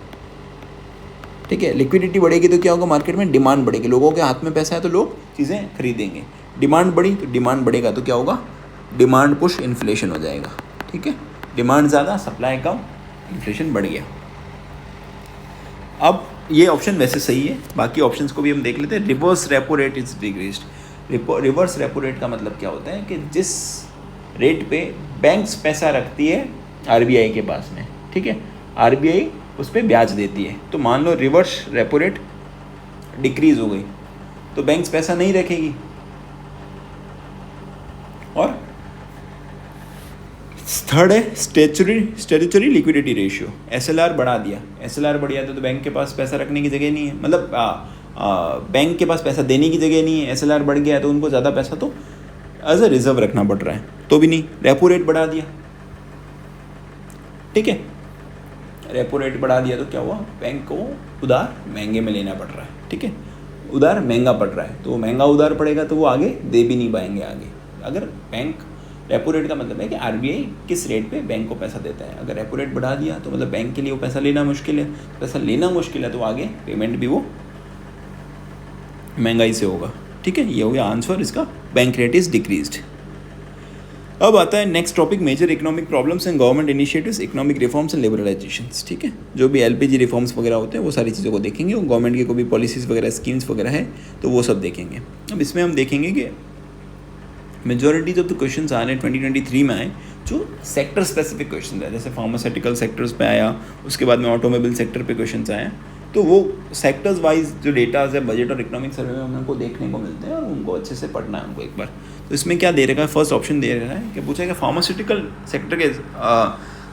ठीक है। लिक्विडिटी बढ़ेगी तो क्या होगा? मार्केट में डिमांड बढ़ेगी, लोगों के हाथ में पैसा है तो लोग चीज़ें खरीदेंगे। डिमांड बढ़ी तो डिमांड बढ़ेगा तो क्या होगा? डिमांड पुश इन्फ्लेशन हो जाएगा, ठीक है। डिमांड ज़्यादा, सप्लाई कम, इन्फ्लेशन बढ़ गया। अब ये ऑप्शन वैसे सही है, बाकी ऑप्शंस को भी हम देख लेते हैं। Reverse repo rate is decreased. Reverse repo rate का मतलब क्या होता है? कि जिस रेट पे बैंक्स पैसा रखती है आरबीआई के पास में, ठीक है, आरबीआई उस पर ब्याज देती है। तो मान लो रिवर्स रेपो रेट डिक्रीज हो गई तो बैंक्स पैसा नहीं रखेगी, और थर्ड है स्टैट्यूटरी लिक्विडिटी रेशियो, एसएलआर बढ़ा दिया। एसएलआर बढ़ गया तो बैंक के पास पैसा रखने की जगह नहीं है, मतलब बैंक के पास पैसा देने की जगह नहीं है। एसएलआर बढ़ गया तो उनको ज़्यादा पैसा तो एज अ रिजर्व रखना पड़ रहा है, तो भी नहीं। रेपो रेट बढ़ा दिया, ठीक है, रेपो रेट बढ़ा दिया तो क्या हुआ? बैंक को उधार महंगे में लेना पड़ रहा है, ठीक है, उधार महंगा पड़ रहा है, तो महंगा उधार पड़ेगा तो वो आगे दे भी नहीं पाएंगे आगे। अगर बैंक, रेपो रेट का मतलब है कि आरबीआई किस रेट पे बैंक को पैसा देता है। अगर रेपो रेट बढ़ा दिया तो मतलब बैंक के लिए वो पैसा लेना मुश्किल है, पैसा लेना मुश्किल है तो आगे पेमेंट भी वो महंगाई से होगा, ठीक है। ये हो गया आंसर इसका, बैंक रेट इज डिक्रीज्ड। अब आता है next topic, major economic problems and government initiatives, economic reforms and liberalisations, ठीक है। जो भी एलपीजी रिफॉर्म्स वगैरह होते हैं वो सारी चीज़ों को देखेंगे, और गवर्नमेंट की कोई भी पॉलिसीज़ वगैरह स्कीम्स वगैरह है तो वो सब देखेंगे। अब इसमें हम देखेंगे कि मेजॉरिटी जब तो क्वेश्चन आ रहे हैं 2023 में आए जो सेक्टर स्पेसिफिक क्वेश्चन है, जैसे फार्मास्यूटिकल सेक्टर्स पे आया, उसके बाद में ऑटोमोबाइल सेक्टर पे क्वेश्चन आया, तो वो सेक्टर्स वाइज जो डेटाज है बजट और इकोनॉमिक सर्वे में उनको देखने को मिलते हैं और उनको अच्छे से पढ़ना है उनको एक बार। तो इसमें क्या दे रखा है, फर्स्ट ऑप्शन दे रखा है कि पूछा कि फार्मास्यूटिकल सेक्टर के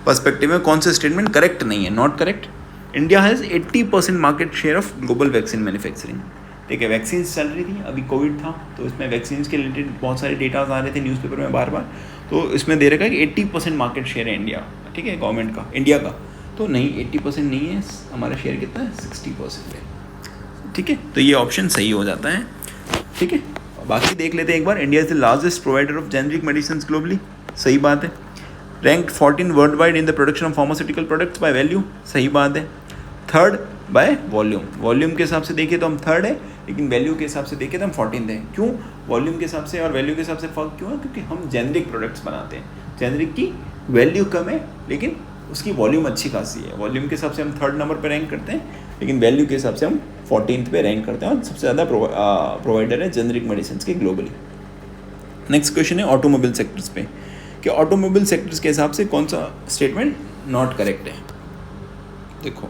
पर्सपेक्टिव में कौन सा स्टेटमेंट करेक्ट नहीं है, not correct. India has 80% market share of global vaccine manufacturing. ठीक है, वैक्सीन चल रही थी, अभी कोविड था तो इसमें वैक्सीन के रिलेटेड बहुत सारे डेटाज आ रहे थे न्यूज़पेपर में बार बार। तो इसमें दे रखा है कि 80% मार्केट शेयर है इंडिया, ठीक है, गवर्नमेंट का, इंडिया का। तो नहीं, 80% नहीं है, हमारा शेयर कितना है, 60% है। ठीक है, तो ये ऑप्शन सही हो जाता है। ठीक है, बाकी देख लेते हैं एक बार। India is the largest provider of generic medicine globally, सही बात है। Ranked 14 worldwide in the production of pharmaceutical products by value, सही बात है। थर्ड बाय वॉल्यूम, वॉल्यूम के हिसाब से देखें तो हम थर्ड है, लेकिन वैल्यू के हिसाब से देखें तो हम 14th हैं। क्यों वॉल्यूम के हिसाब से और वैल्यू के हिसाब से फ़र्क क्यों है, क्योंकि हम जेनरिक प्रोडक्ट्स बनाते हैं, जेनरिक की वैल्यू कम है लेकिन उसकी वॉल्यूम अच्छी खासी है। वॉल्यूम के हिसाब से हम थर्ड नंबर पर रैंक करते हैं, लेकिन वैल्यू के हिसाब से हम 14th पे रैंक करते हैं और सबसे ज़्यादा प्रोवाइडर है जेनरिक मेडिसिन के ग्लोबली। नेक्स्ट क्वेश्चन है ऑटोमोबाइल सेक्टर्स पे, कि ऑटोमोबाइल सेक्टर्स के हिसाब से कौन सा स्टेटमेंट नॉट करेक्ट है। देखो,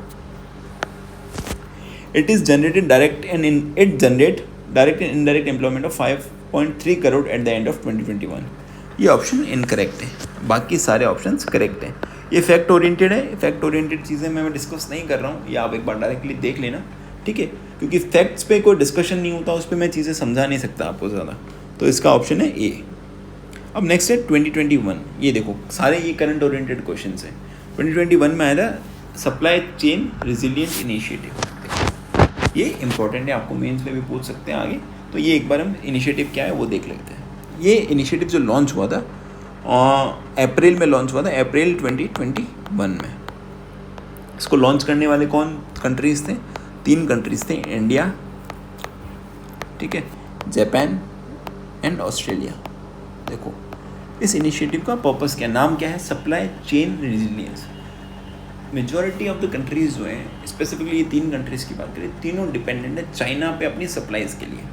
it is generated direct and it generate direct and indirect employment of 5.3 crore at the end of 2021। ये ऑप्शन इनकरेक्ट है, बाकी सारे ऑप्शंस करेक्ट हैं। ये फैक्ट ओरिएंटेड है, फैक्ट ओरिएंटेड चीज़ें मैं डिस्कस नहीं कर रहा हूँ, ये आप एक बार डायरेक्टली देख लेना, ठीक है, क्योंकि फैक्ट्स पे कोई डिस्कशन नहीं होता, उस पर मैं चीज़ें समझा नहीं सकता आपको ज़्यादा। तो इसका ऑप्शन है ए। अब नेक्स्ट है 2021, ये देखो सारे ये करंट ओरिएंटेड क्वेश्चन हैं। 2021 में आया था सप्लाई चेन रिजिलियंट इनिशिएटिव, ये इंपॉर्टेंट है, आपको मेंस में भी पूछ सकते हैं आगे। तो ये एक बार हम इनिशिएटिव क्या है वो देख लेते हैं। ये इनिशिएटिव जो लॉन्च हुआ था अप्रैल में लॉन्च हुआ था, अप्रैल 2021 में। इसको लॉन्च करने वाले कौन कंट्रीज़ थे, 3 कंट्रीज़ थे, इंडिया, ठीक है, जापान एंड ऑस्ट्रेलिया। देखो इस इनिशिएटिव का पर्पस क्या, नाम क्या है, supply chain resilience. Majority of the countries जो हैं, स्पेसिफिकली ये 3 कंट्रीज़ की बात करें, तीनों डिपेंडेंट है चाइना पे अपनी सप्लाईज़ के लिए।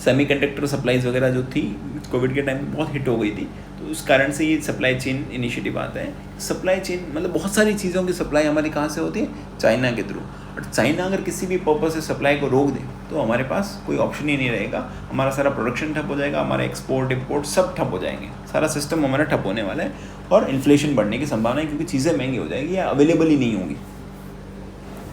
सेमीकंडक्टर सप्लाईज़ वगैरह जो थी कोविड के टाइम में बहुत हिट हो गई थी, तो उस कारण से ये सप्लाई चेन इनिशिएटिव आता है। सप्लाई चेन मतलब बहुत सारी चीज़ों की सप्लाई हमारी कहाँ से होती है, चाइना के थ्रू। और चाइना अगर किसी भी पर्पज़ से सप्लाई को रोक दे तो हमारे पास कोई ऑप्शन ही नहीं रहेगा, हमारा सारा प्रोडक्शन ठप हो जाएगा, हमारा एक्सपोर्ट इम्पोर्ट सब ठप हो जाएंगे, सारा सिस्टम हमारा ठप होने वाला है और इन्फ्लेशन बढ़ने की संभावना है, क्योंकि चीज़ें महंगी हो जाएगी या अवेलेबल ही नहीं होंगी।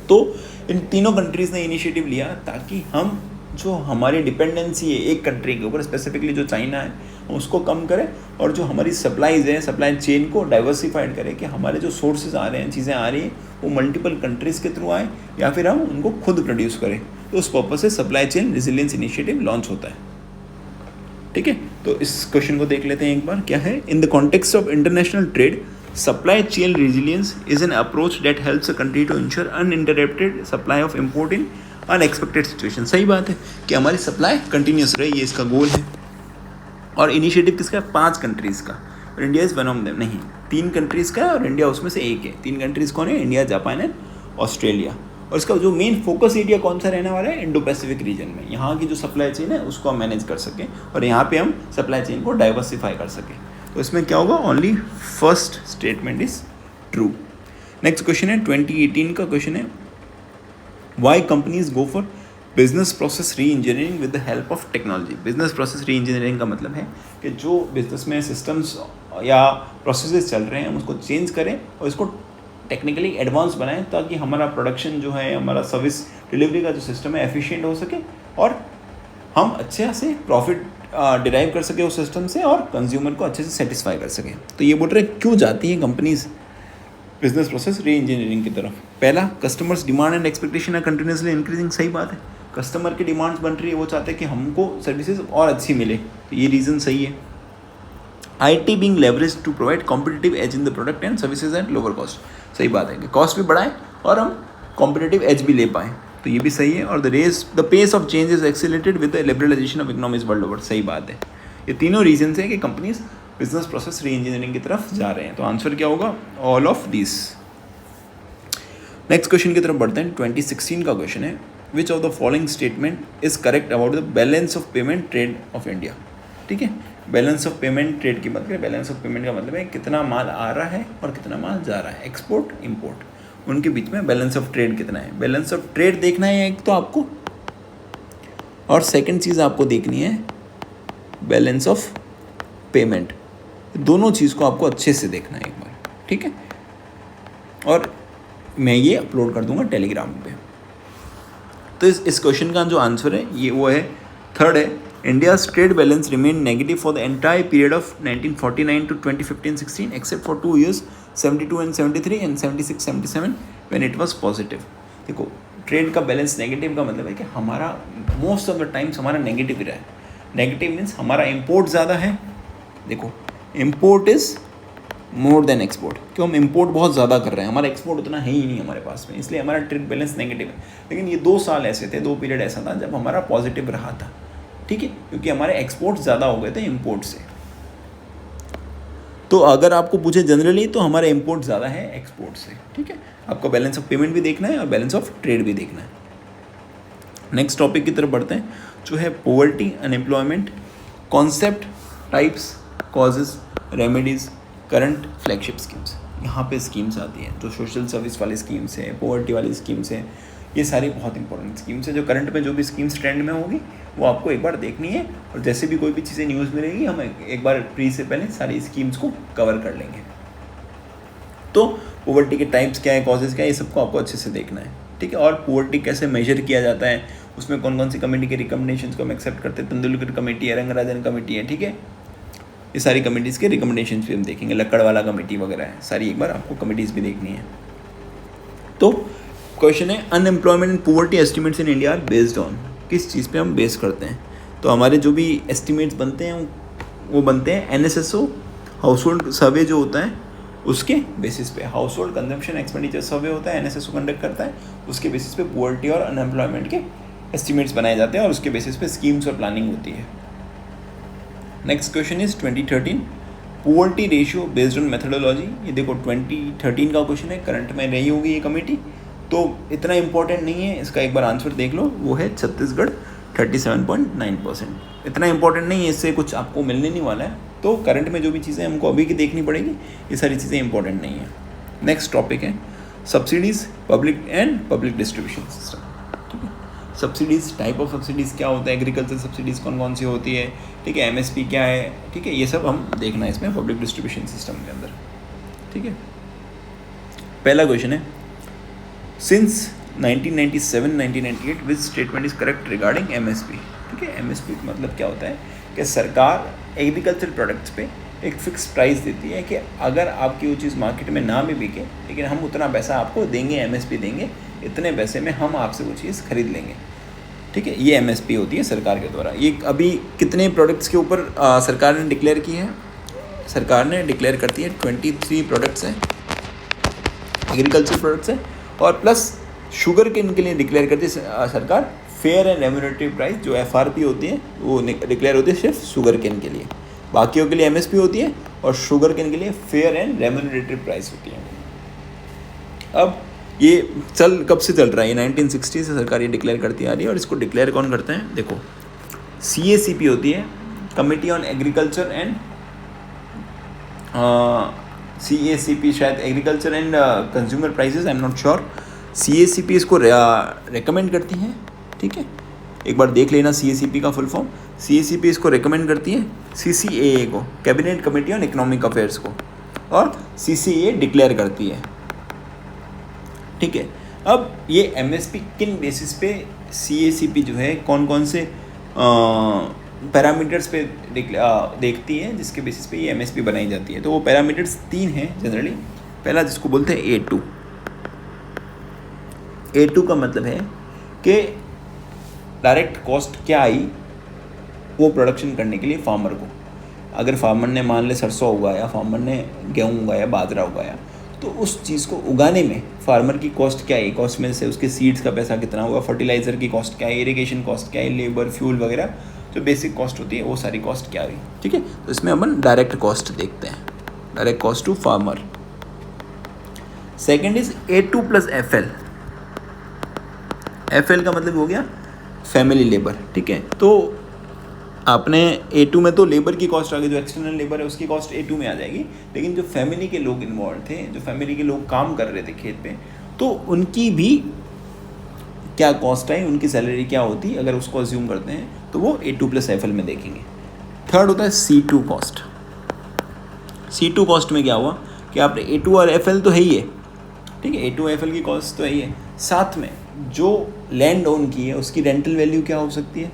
तो इन तीनों कंट्रीज़ ने इनिशिएटिव लिया ताकि हम जो हमारी डिपेंडेंसी है एक कंट्री के ऊपर, स्पेसिफिकली जो चाइना है, उसको कम करें और जो हमारी सप्लाईज़ हैं, सप्लाई चेन को डाइवर्सिफाइड करें कि हमारे जो सोर्सेज आ रहे हैं, चीज़ें आ रही हैं, वो मल्टीपल कंट्रीज़ के थ्रू आए या फिर हम उनको खुद प्रोड्यूस करें। तो उस पर्पज़ से supply chain resilience initiative launch होता है। ठीक है, तो इस क्वेश्चन को देख लेते हैं एक बार, क्या है, in the context of international trade supply chain resilience is an approach that helps a country to ensure uninterrupted supply of import in unexpected situation। सही बात है कि हमारी सप्लाई कंटिन्यूस रहे, ये इसका गोल है। और इनिशिएटिव किसका है, 5 कंट्रीज़ का, और India is one of them. नहीं, 3 कंट्रीज़ का है और इंडिया उसमें से एक है। 3 कंट्रीज़ कौन है, इंडिया, जापान एंड ऑस्ट्रेलिया। और इसका जो मेन फोकस एरिया कौन सा रहने वाला है, इंडो पैसिफिक रीजन में। यहाँ की जो सप्लाई चेन है उसको हम मैनेज कर सकें और यहाँ पे हम सप्लाई चेन को डाइवर्सिफाई कर सकें। तो इसमें क्या होगा, only first statement is true. Next question है 2018 का क्वेश्चन है, why companies go for business process reengineering with the help of technology. Business process reengineering का मतलब है कि जो बिजनेस में सिस्टम्स या प्रोसेसेस चल रहे हैं हम उसको चेंज करें और इसको टेक्निकली एडवांस बनाएं ताकि हमारा प्रोडक्शन जो है, हमारा सर्विस डिलीवरी का जो सिस्टम है एफिशिएंट हो सके और हम अच्छे से प्रॉफिट डिराइव कर सके उस सिस्टम से और कंज्यूमर को अच्छे से सेटिस्फाई कर सके। तो ये बोल रहे क्यों जाती हैं companies business process reengineering की तरफ। पहला, customers demand and expectation are continuously increasing. सही बात है, कस्टमर की डिमांड्स बन रही है, वो चाहते हैं कि हमको सर्विसेज और अच्छी मिले, तो ये रीज़न सही है। IT being leveraged to provide competitive edge in the product and services at lower cost। सही बात है कि कॉस्ट भी बढ़ाएं और हम कॉम्पिटिटिव एज भी ले पाएँ, तो ये भी सही है। और the pace of change is accelerated with the liberalisation of economies world over. सही बात है, ये तीनों रीजन हैं कि companies business process reengineering की तरफ जा रहे हैं। तो आंसर क्या होगा, all of this. Next question की तरफ बढ़ते हैं। 2016 का क्वेश्चन है, which of the following statement is correct about the balance of payment trade of India. ठीक है, बैलेंस ऑफ पेमेंट ट्रेड की बात करें, बैलेंस ऑफ पेमेंट का मतलब है कितना माल आ रहा है और कितना माल जा रहा है, एक्सपोर्ट इम्पोर्ट। उनके बीच में बैलेंस ऑफ ट्रेड कितना है। बैलेंस ऑफ ट्रेड देखना है एक तो आपको, और सेकंड चीज़ आपको देखनी है बैलेंस ऑफ पेमेंट। दोनों चीज़ को आपको अच्छे से देखना है एक बार, ठीक है। और मैं ये अपलोड कर दूंगा टेलीग्राम पे। तो इस क्वेश्चन का जो आंसर है ये वो है थर्ड है, India's trade balance remain negative for the entire period of 1949 to 2015-16 except for 2 years 72 and 73 and 76-77 when it was positive. देखो ट्रेड का बैलेंस नेगेटिव का मतलब है कि हमारा मोस्ट ऑफ द टाइम्स हमारा नेगेटिव ही रहा है। नेगेटिव मीन्स हमारा इम्पोर्ट ज़्यादा है। देखो import is more than export, क्यों हम इम्पोर्ट बहुत ज़्यादा कर रहे हैं, हमारा एक्सपोर्ट उतना है ही नहीं हमारे पास में, इसलिए हमारा ट्रेड बैलेंस नेगेटिव है। लेकिन ये 2 साल ऐसे थे, 2 पीरियड ऐसा था जब हमारा पॉजिटिव रहा था, ठीक है, क्योंकि हमारे एक्सपोर्ट ज़्यादा हो गए थे इम्पोर्ट से। तो अगर आपको पूछे जनरली तो हमारा इम्पोर्ट ज़्यादा है एक्सपोर्ट से, ठीक है। आपको बैलेंस ऑफ पेमेंट भी देखना है और बैलेंस ऑफ ट्रेड भी देखना है। नेक्स्ट टॉपिक की तरफ बढ़ते हैं जो है poverty, unemployment, concept, types, causes, remedies, current flagship schemes. यहाँ पे स्कीम्स आती हैं जो सोशल सर्विस वाली स्कीम्स हैं, पोवर्टी वाली स्कीम्स हैं, ये सारी बहुत इंपॉर्टेंट स्कीम्स हैं जो करंट में जो भी स्कीम्स ट्रेंड में होगी वो आपको एक बार देखनी है। और जैसे भी कोई भी चीज़ें न्यूज़ में रहेगी हम एक बार प्री से पहले सारी स्कीम्स को कवर कर लेंगे। तो पोवर्टी के टाइप्स क्या है, कॉजेज़ क्या है, ये सबको आपको अच्छे से देखना है, ठीक है। और पोवर्टी कैसे मेजर किया जाता है, उसमें कौन कौन सी कमेटी के रिकमेंडेशंस को हम एक्सेप्ट करते हैं, तेंदुलकर कमेटी है, रंगराजन कमेटी है, ठीक है। ये सारी कमेटीज़ के रिकमेंडेशंस भी हम देखेंगे, लक्कड़वाला कमेटी वगैरह है, सारी एक बार आपको कमेटीज़ भी देखनी है। तो क्वेश्चन है unemployment and poverty estimates in India are based on, किस चीज़ पे हम बेस करते हैं। तो हमारे जो भी एस्टिमेट्स बनते हैं वो बनते हैं NSSO हाउस होल्ड सर्वे जो होता है उसके बेसिस पे। हाउस होल्ड कंजम्पशन एक्सपेंडिचर सर्वे होता है, NSSO कंडक्ट करता है, उसके बेसिस पे पोवर्टी और अनएम्प्लॉयमेंट के एस्टिमेट्स बनाए जाते हैं और उसके बेसिस पे स्कीम्स और प्लानिंग होती है। Next question is 2013 poverty ratio based on methodology. ये देखो 2013 का क्वेश्चन है, करंट में रही होगी ये कमेटी, तो इतना इंपॉर्टेंट नहीं है, इसका एक बार आंसर देख लो, वो है छत्तीसगढ़ 37.9%। इतना इंपॉर्टेंट नहीं है, इससे कुछ आपको मिलने नहीं वाला है। तो करंट में जो भी चीज़ें हमको अभी की देखनी पड़ेगी, ये सारी चीज़ें इंपॉर्टेंट नहीं है। नेक्स्ट टॉपिक है subsidies, public and public distribution system, ठीक है। सब्सिडीज़, टाइप ऑफ सब्सिडीज़ क्या होता है, एग्रीकल्चर सब्सिडीज़ कौन कौन सी होती है, ठीक है, MSP क्या है, ठीक है, ये सब हम देखना है इसमें पब्लिक डिस्ट्रीब्यूशन सिस्टम के अंदर, ठीक है। पहला क्वेश्चन है since 1997-1998 which statement is correct regarding MSP, ठीक है। MSP मतलब क्या होता है कि सरकार एग्रीकल्चर प्रोडक्ट्स पे एक फिक्स प्राइस देती है कि अगर आपकी वो चीज़ मार्केट में ना भी बिके लेकिन हम उतना पैसा आपको देंगे, MSP देंगे, इतने पैसे में हम आपसे वो चीज़ खरीद लेंगे, ठीक है। ये MSP होती है सरकार के द्वारा। ये अभी कितने प्रोडक्ट्स के ऊपर सरकार ने डिक्लेयर की है, सरकार ने डिक्लेयर करती है 23 प्रोडक्ट्स हैं, एग्रीकल्चर प्रोडक्ट्स हैं, और प्लस शुगर केन के लिए डिक्लेयर करती है सरकार फेयर एंड रेम्यूनरेटिव प्राइस, जो FRP होती है वो डिक्लेयर होती है सिर्फ शुगर केन के लिए, बाकियों के लिए MSP होती है और शुगर केन के लिए फेयर एंड रेम्यूनरेटिव प्राइस होती है। अब ये कब से चल रहा है, ये 1960 से सरकार ये डिक्लेयर करती आ रही है। और इसको डिक्लेयर कौन करते हैं, देखो CACP होती है, committee on agriculture and CACP शायद agriculture and consumer prices, I am not sure. CACP इसको रेकमेंड करती है, ठीक है। एक बार देख लेना CACP का फुल फॉर्म। CACP इसको रेकमेंड करती है CCAA को, cabinet committee on economic affairs को, और CCAA डिक्लेयर करती है, ठीक है। अब ये MSP किन बेसिस पे CACP जो है कौन कौन से पैरामीटर्स पे देखती है, जिसके बेसिस पे ये MSP बनाई जाती है। तो वो पैरामीटर्स 3 हैं जनरली। पहला जिसको बोलते हैं A2। A2 का मतलब है कि डायरेक्ट कॉस्ट क्या आई वो प्रोडक्शन करने के लिए फार्मर को। अगर फार्मर ने मान ले सरसों उगाया, फार्मर ने गेहूँ उगाया, बाजरा उगाया, तो उस चीज़ को उगाने में फार्मर की कॉस्ट क्या है, कॉस्ट में से उसके सीड्स का पैसा कितना हुआ, फर्टिलाइज़र की कॉस्ट क्या है, इरिगेशन कॉस्ट क्या है, लेबर, फ्यूल वगैरह जो बेसिक कॉस्ट होती है वो सारी कॉस्ट क्या हुई, ठीक है। तो इसमें अपन डायरेक्ट कॉस्ट देखते हैं, direct cost to farmer. Second is A2 + FL। FL का मतलब हो गया फैमिली लेबर, ठीक है। तो आपने A2 में तो लेबर की कॉस्ट आ गई, जो एक्सटर्नल लेबर है उसकी कॉस्ट A2 में आ जाएगी, लेकिन जो फैमिली के लोग इन्वॉल्व थे, जो फैमिली के लोग काम कर रहे थे खेत पे, तो उनकी भी क्या कॉस्ट है, उनकी सैलरी क्या होती है, अगर उसको अज्यूम करते हैं तो वो A2+FL में देखेंगे। थर्ड होता है C2 कॉस्ट। C2 कॉस्ट में क्या हुआ कि आपने A2 और FL तो है ही है, ठीक है, A2 FL की कॉस्ट तो है ही है, साथ में जो लैंड ओन की है उसकी रेंटल वैल्यू क्या हो सकती है,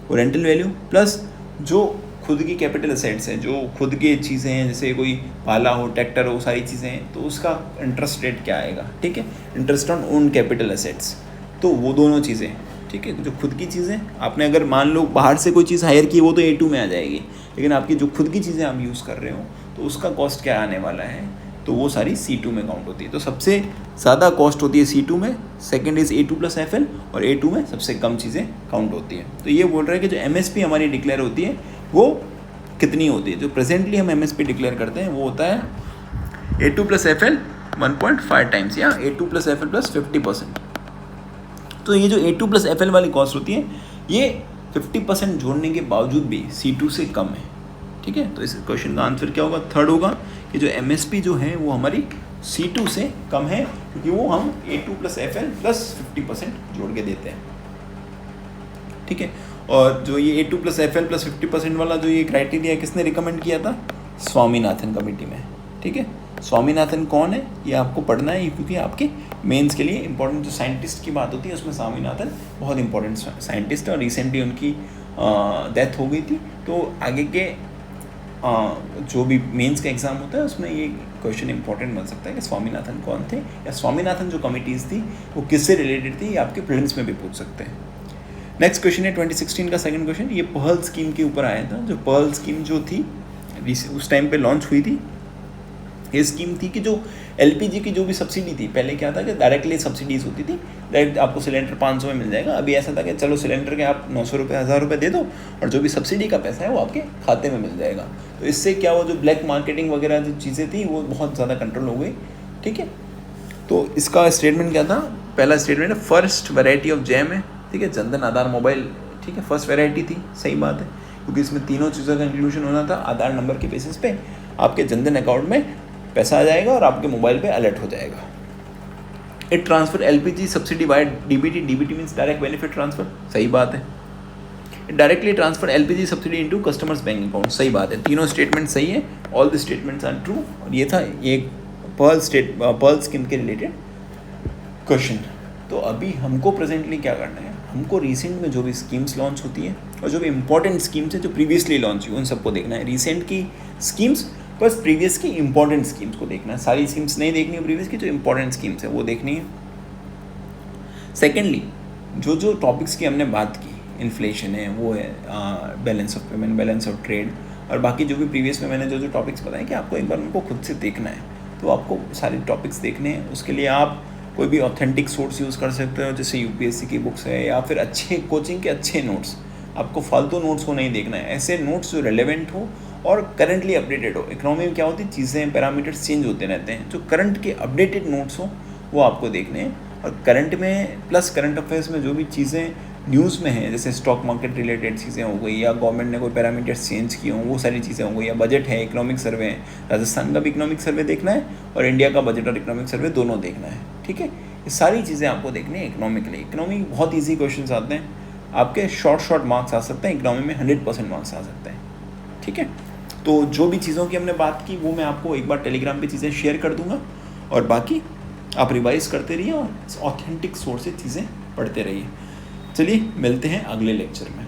वो रेंटल वैल्यू प्लस जो खुद की कैपिटल असेट्स हैं, जो खुद की चीज़ें हैं, जैसे कोई पाला हो, ट्रैक्टर हो, सारी चीज़ें हैं, तो उसका इंटरेस्ट रेट क्या आएगा, ठीक है, interest on own capital assets. तो वो दोनों चीज़ें, ठीक है, जो खुद की चीज़ें आपने अगर मान लो बाहर से कोई चीज़ हायर की वो तो A2 में आ जाएगी, लेकिन आपकी जो खुद की चीज़ें आप यूज़ कर रहे हो तो उसका कॉस्ट क्या आने वाला है, तो वो सारी C2 में काउंट होती है। तो सबसे ज़्यादा कॉस्ट होती है C2 में, सेकंड इज़ A2+FL, और A2 में सबसे कम चीज़ें काउंट होती है। तो ये बोल रहे हैं कि जो MSP हमारी डिक्लेयर होती है वो कितनी होती है। जो प्रेजेंटली हम MSP डिक्लेयर करते हैं वो होता है A2+FL 1.5 टाइम्स या A2+FL प्लस 50%। तो ये जो A2+FL वाली कॉस्ट होती है ये 50% जोड़ने के बावजूद भी C2 से कम है, ठीक है। तो इस क्वेश्चन का आंसर क्या होगा, थर्ड होगा कि जो MSP जो है वो हमारी C2 से कम है, क्योंकि वो हम A2+FL प्लस 50% जोड़ के देते हैं, ठीक है। और जो ये A2+FL प्लस 50% वाला जो ये क्राइटेरिया किसने रिकमेंड किया था, स्वामीनाथन कमेटी में, ठीक है। स्वामीनाथन कौन है ये आपको पढ़ना है, क्योंकि आपके मेंस के लिए इंपॉर्टेंट जो साइंटिस्ट की बात होती है उसमें स्वामीनाथन बहुत इंपॉर्टेंट साइंटिस्ट है, और रिसेंटली उनकी डेथ हो गई थी। तो आगे के जो भी मेंस का एग्ज़ाम होता है उसमें ये क्वेश्चन इंपॉर्टेंट बन सकता है कि स्वामीनाथन कौन थे, या स्वामीनाथन जो कमिटीज़ थी वो किससे रिलेटेड थी, ये आपके प्रीलिम्स में भी पूछ सकते हैं। नेक्स्ट क्वेश्चन है 2016 का सेकंड क्वेश्चन, ये पर्ल स्कीम के ऊपर आया था। जो पर्ल स्कीम जो थी उस टाइम पे लॉन्च हुई थी, ये स्कीम थी कि जो LPG की जो भी सब्सिडी थी, पहले क्या था कि डायरेक्टली सब्सिडीज़ होती थी, डायरेक्ट आपको सिलेंडर 500 में मिल जाएगा। अभी ऐसा था कि चलो सिलेंडर के आप 900 रुपये 1000 रुपये दे दो और जो भी सब्सिडी का पैसा है वो आपके खाते में मिल जाएगा। तो इससे क्या हुआ, जो ब्लैक मार्केटिंग वगैरह जो चीज़ें थी वो बहुत ज़्यादा कंट्रोल हो गई, ठीक है। तो इसका स्टेटमेंट क्या था, पहला स्टेटमेंट है फर्स्ट वेराइटी ऑफ जैम है, ठीक है, जनधन आधार मोबाइल, ठीक है, फर्स्ट वेराइटी थी, सही बात है, क्योंकि इसमें तीनों चीज़ों का इंक्लूजन होना था। आधार नंबर के बेसिस पे आपके जनधन अकाउंट में पैसा आ जाएगा और आपके मोबाइल पे अलर्ट हो जाएगा। It transfer LPG subsidy by DBT means direct benefit transfer, सही बात है। It directly transfer LPG subsidy into customers bank account, सही बात है। तीनों स्टेटमेंट सही है, all the statements are true. और ये था ये पर्ल स्कीम के रिलेटेड क्वेश्चन। तो अभी हमको प्रेजेंटली क्या करना है, हमको रिसेंट में जो भी स्कीम्स लॉन्च होती हैं और जो भी इंपॉर्टेंट स्कीम्स हैं जो प्रीवियसली लॉन्च हुई उन सबको देखना है। रिसेंट की स्कीम्स बस प्रीवियस की इंपॉर्टेंट स्कीम्स को देखना है, सारी स्कीम्स नहीं देखनी है प्रीवियस की, जो इंपॉर्टेंट स्कीम्स है वो देखनी है। सेकेंडली जो जो टॉपिक्स की हमने बात की, इन्फ्लेशन है, वो है balance of payment, balance of trade, और बाकी जो भी प्रीवियस में मैंने जो जो टॉपिक्स बताए कि आपको एक बार उनको खुद से देखना है। तो आपको सारे टॉपिक्स देखने हैं, उसके लिए आप कोई भी ऑथेंटिक सोर्स यूज़ कर सकते हो, जैसे UPSC की बुक्स है या फिर अच्छे कोचिंग के अच्छे नोट्स। आपको फालतू नोट्स को नहीं देखना है, ऐसे नोट्स जो रेलेवेंट हो और करंटली अपडेटेड हो। इकोनॉमी में क्या होती है, चीज़ें पैरामीटर्स चेंज होते रहते हैं, जो करंट के अपडेटेड नोट्स हो वो आपको देखने हैं। और करंट में प्लस करंट अफेयर्स में जो भी चीज़ें न्यूज़ में हैं, जैसे स्टॉक मार्केट रिलेटेड चीज़ें हो गई, या गवर्नमेंट ने कोई पैरामीटर्स चेंज किए हों, वो सारी चीज़ें हो गई, या बजट है, इकोनॉमिक सर्वे है, राजस्थान का भी इकोनॉमिक सर्वे देखना है और इंडिया का बजट और इकोनॉमिक सर्वे दोनों देखना है, ठीक है। ये सारी चीज़ें आपको देखनी है इकोनॉमिकली। इकोनॉमी बहुत ईजी क्वेश्चन आते हैं, आपके शॉर्ट मार्क्स आ सकते हैं, इकोनॉमी में 100% मार्क्स आ सकते हैं, ठीक है। तो जो भी चीज़ों की हमने बात की वो मैं आपको एक बार टेलीग्राम पे चीज़ें शेयर कर दूंगा, और बाकी आप रिवाइज करते रहिए और ऑथेंटिक सोर्स से चीज़ें पढ़ते रहिए। चलिए मिलते हैं अगले लेक्चर में।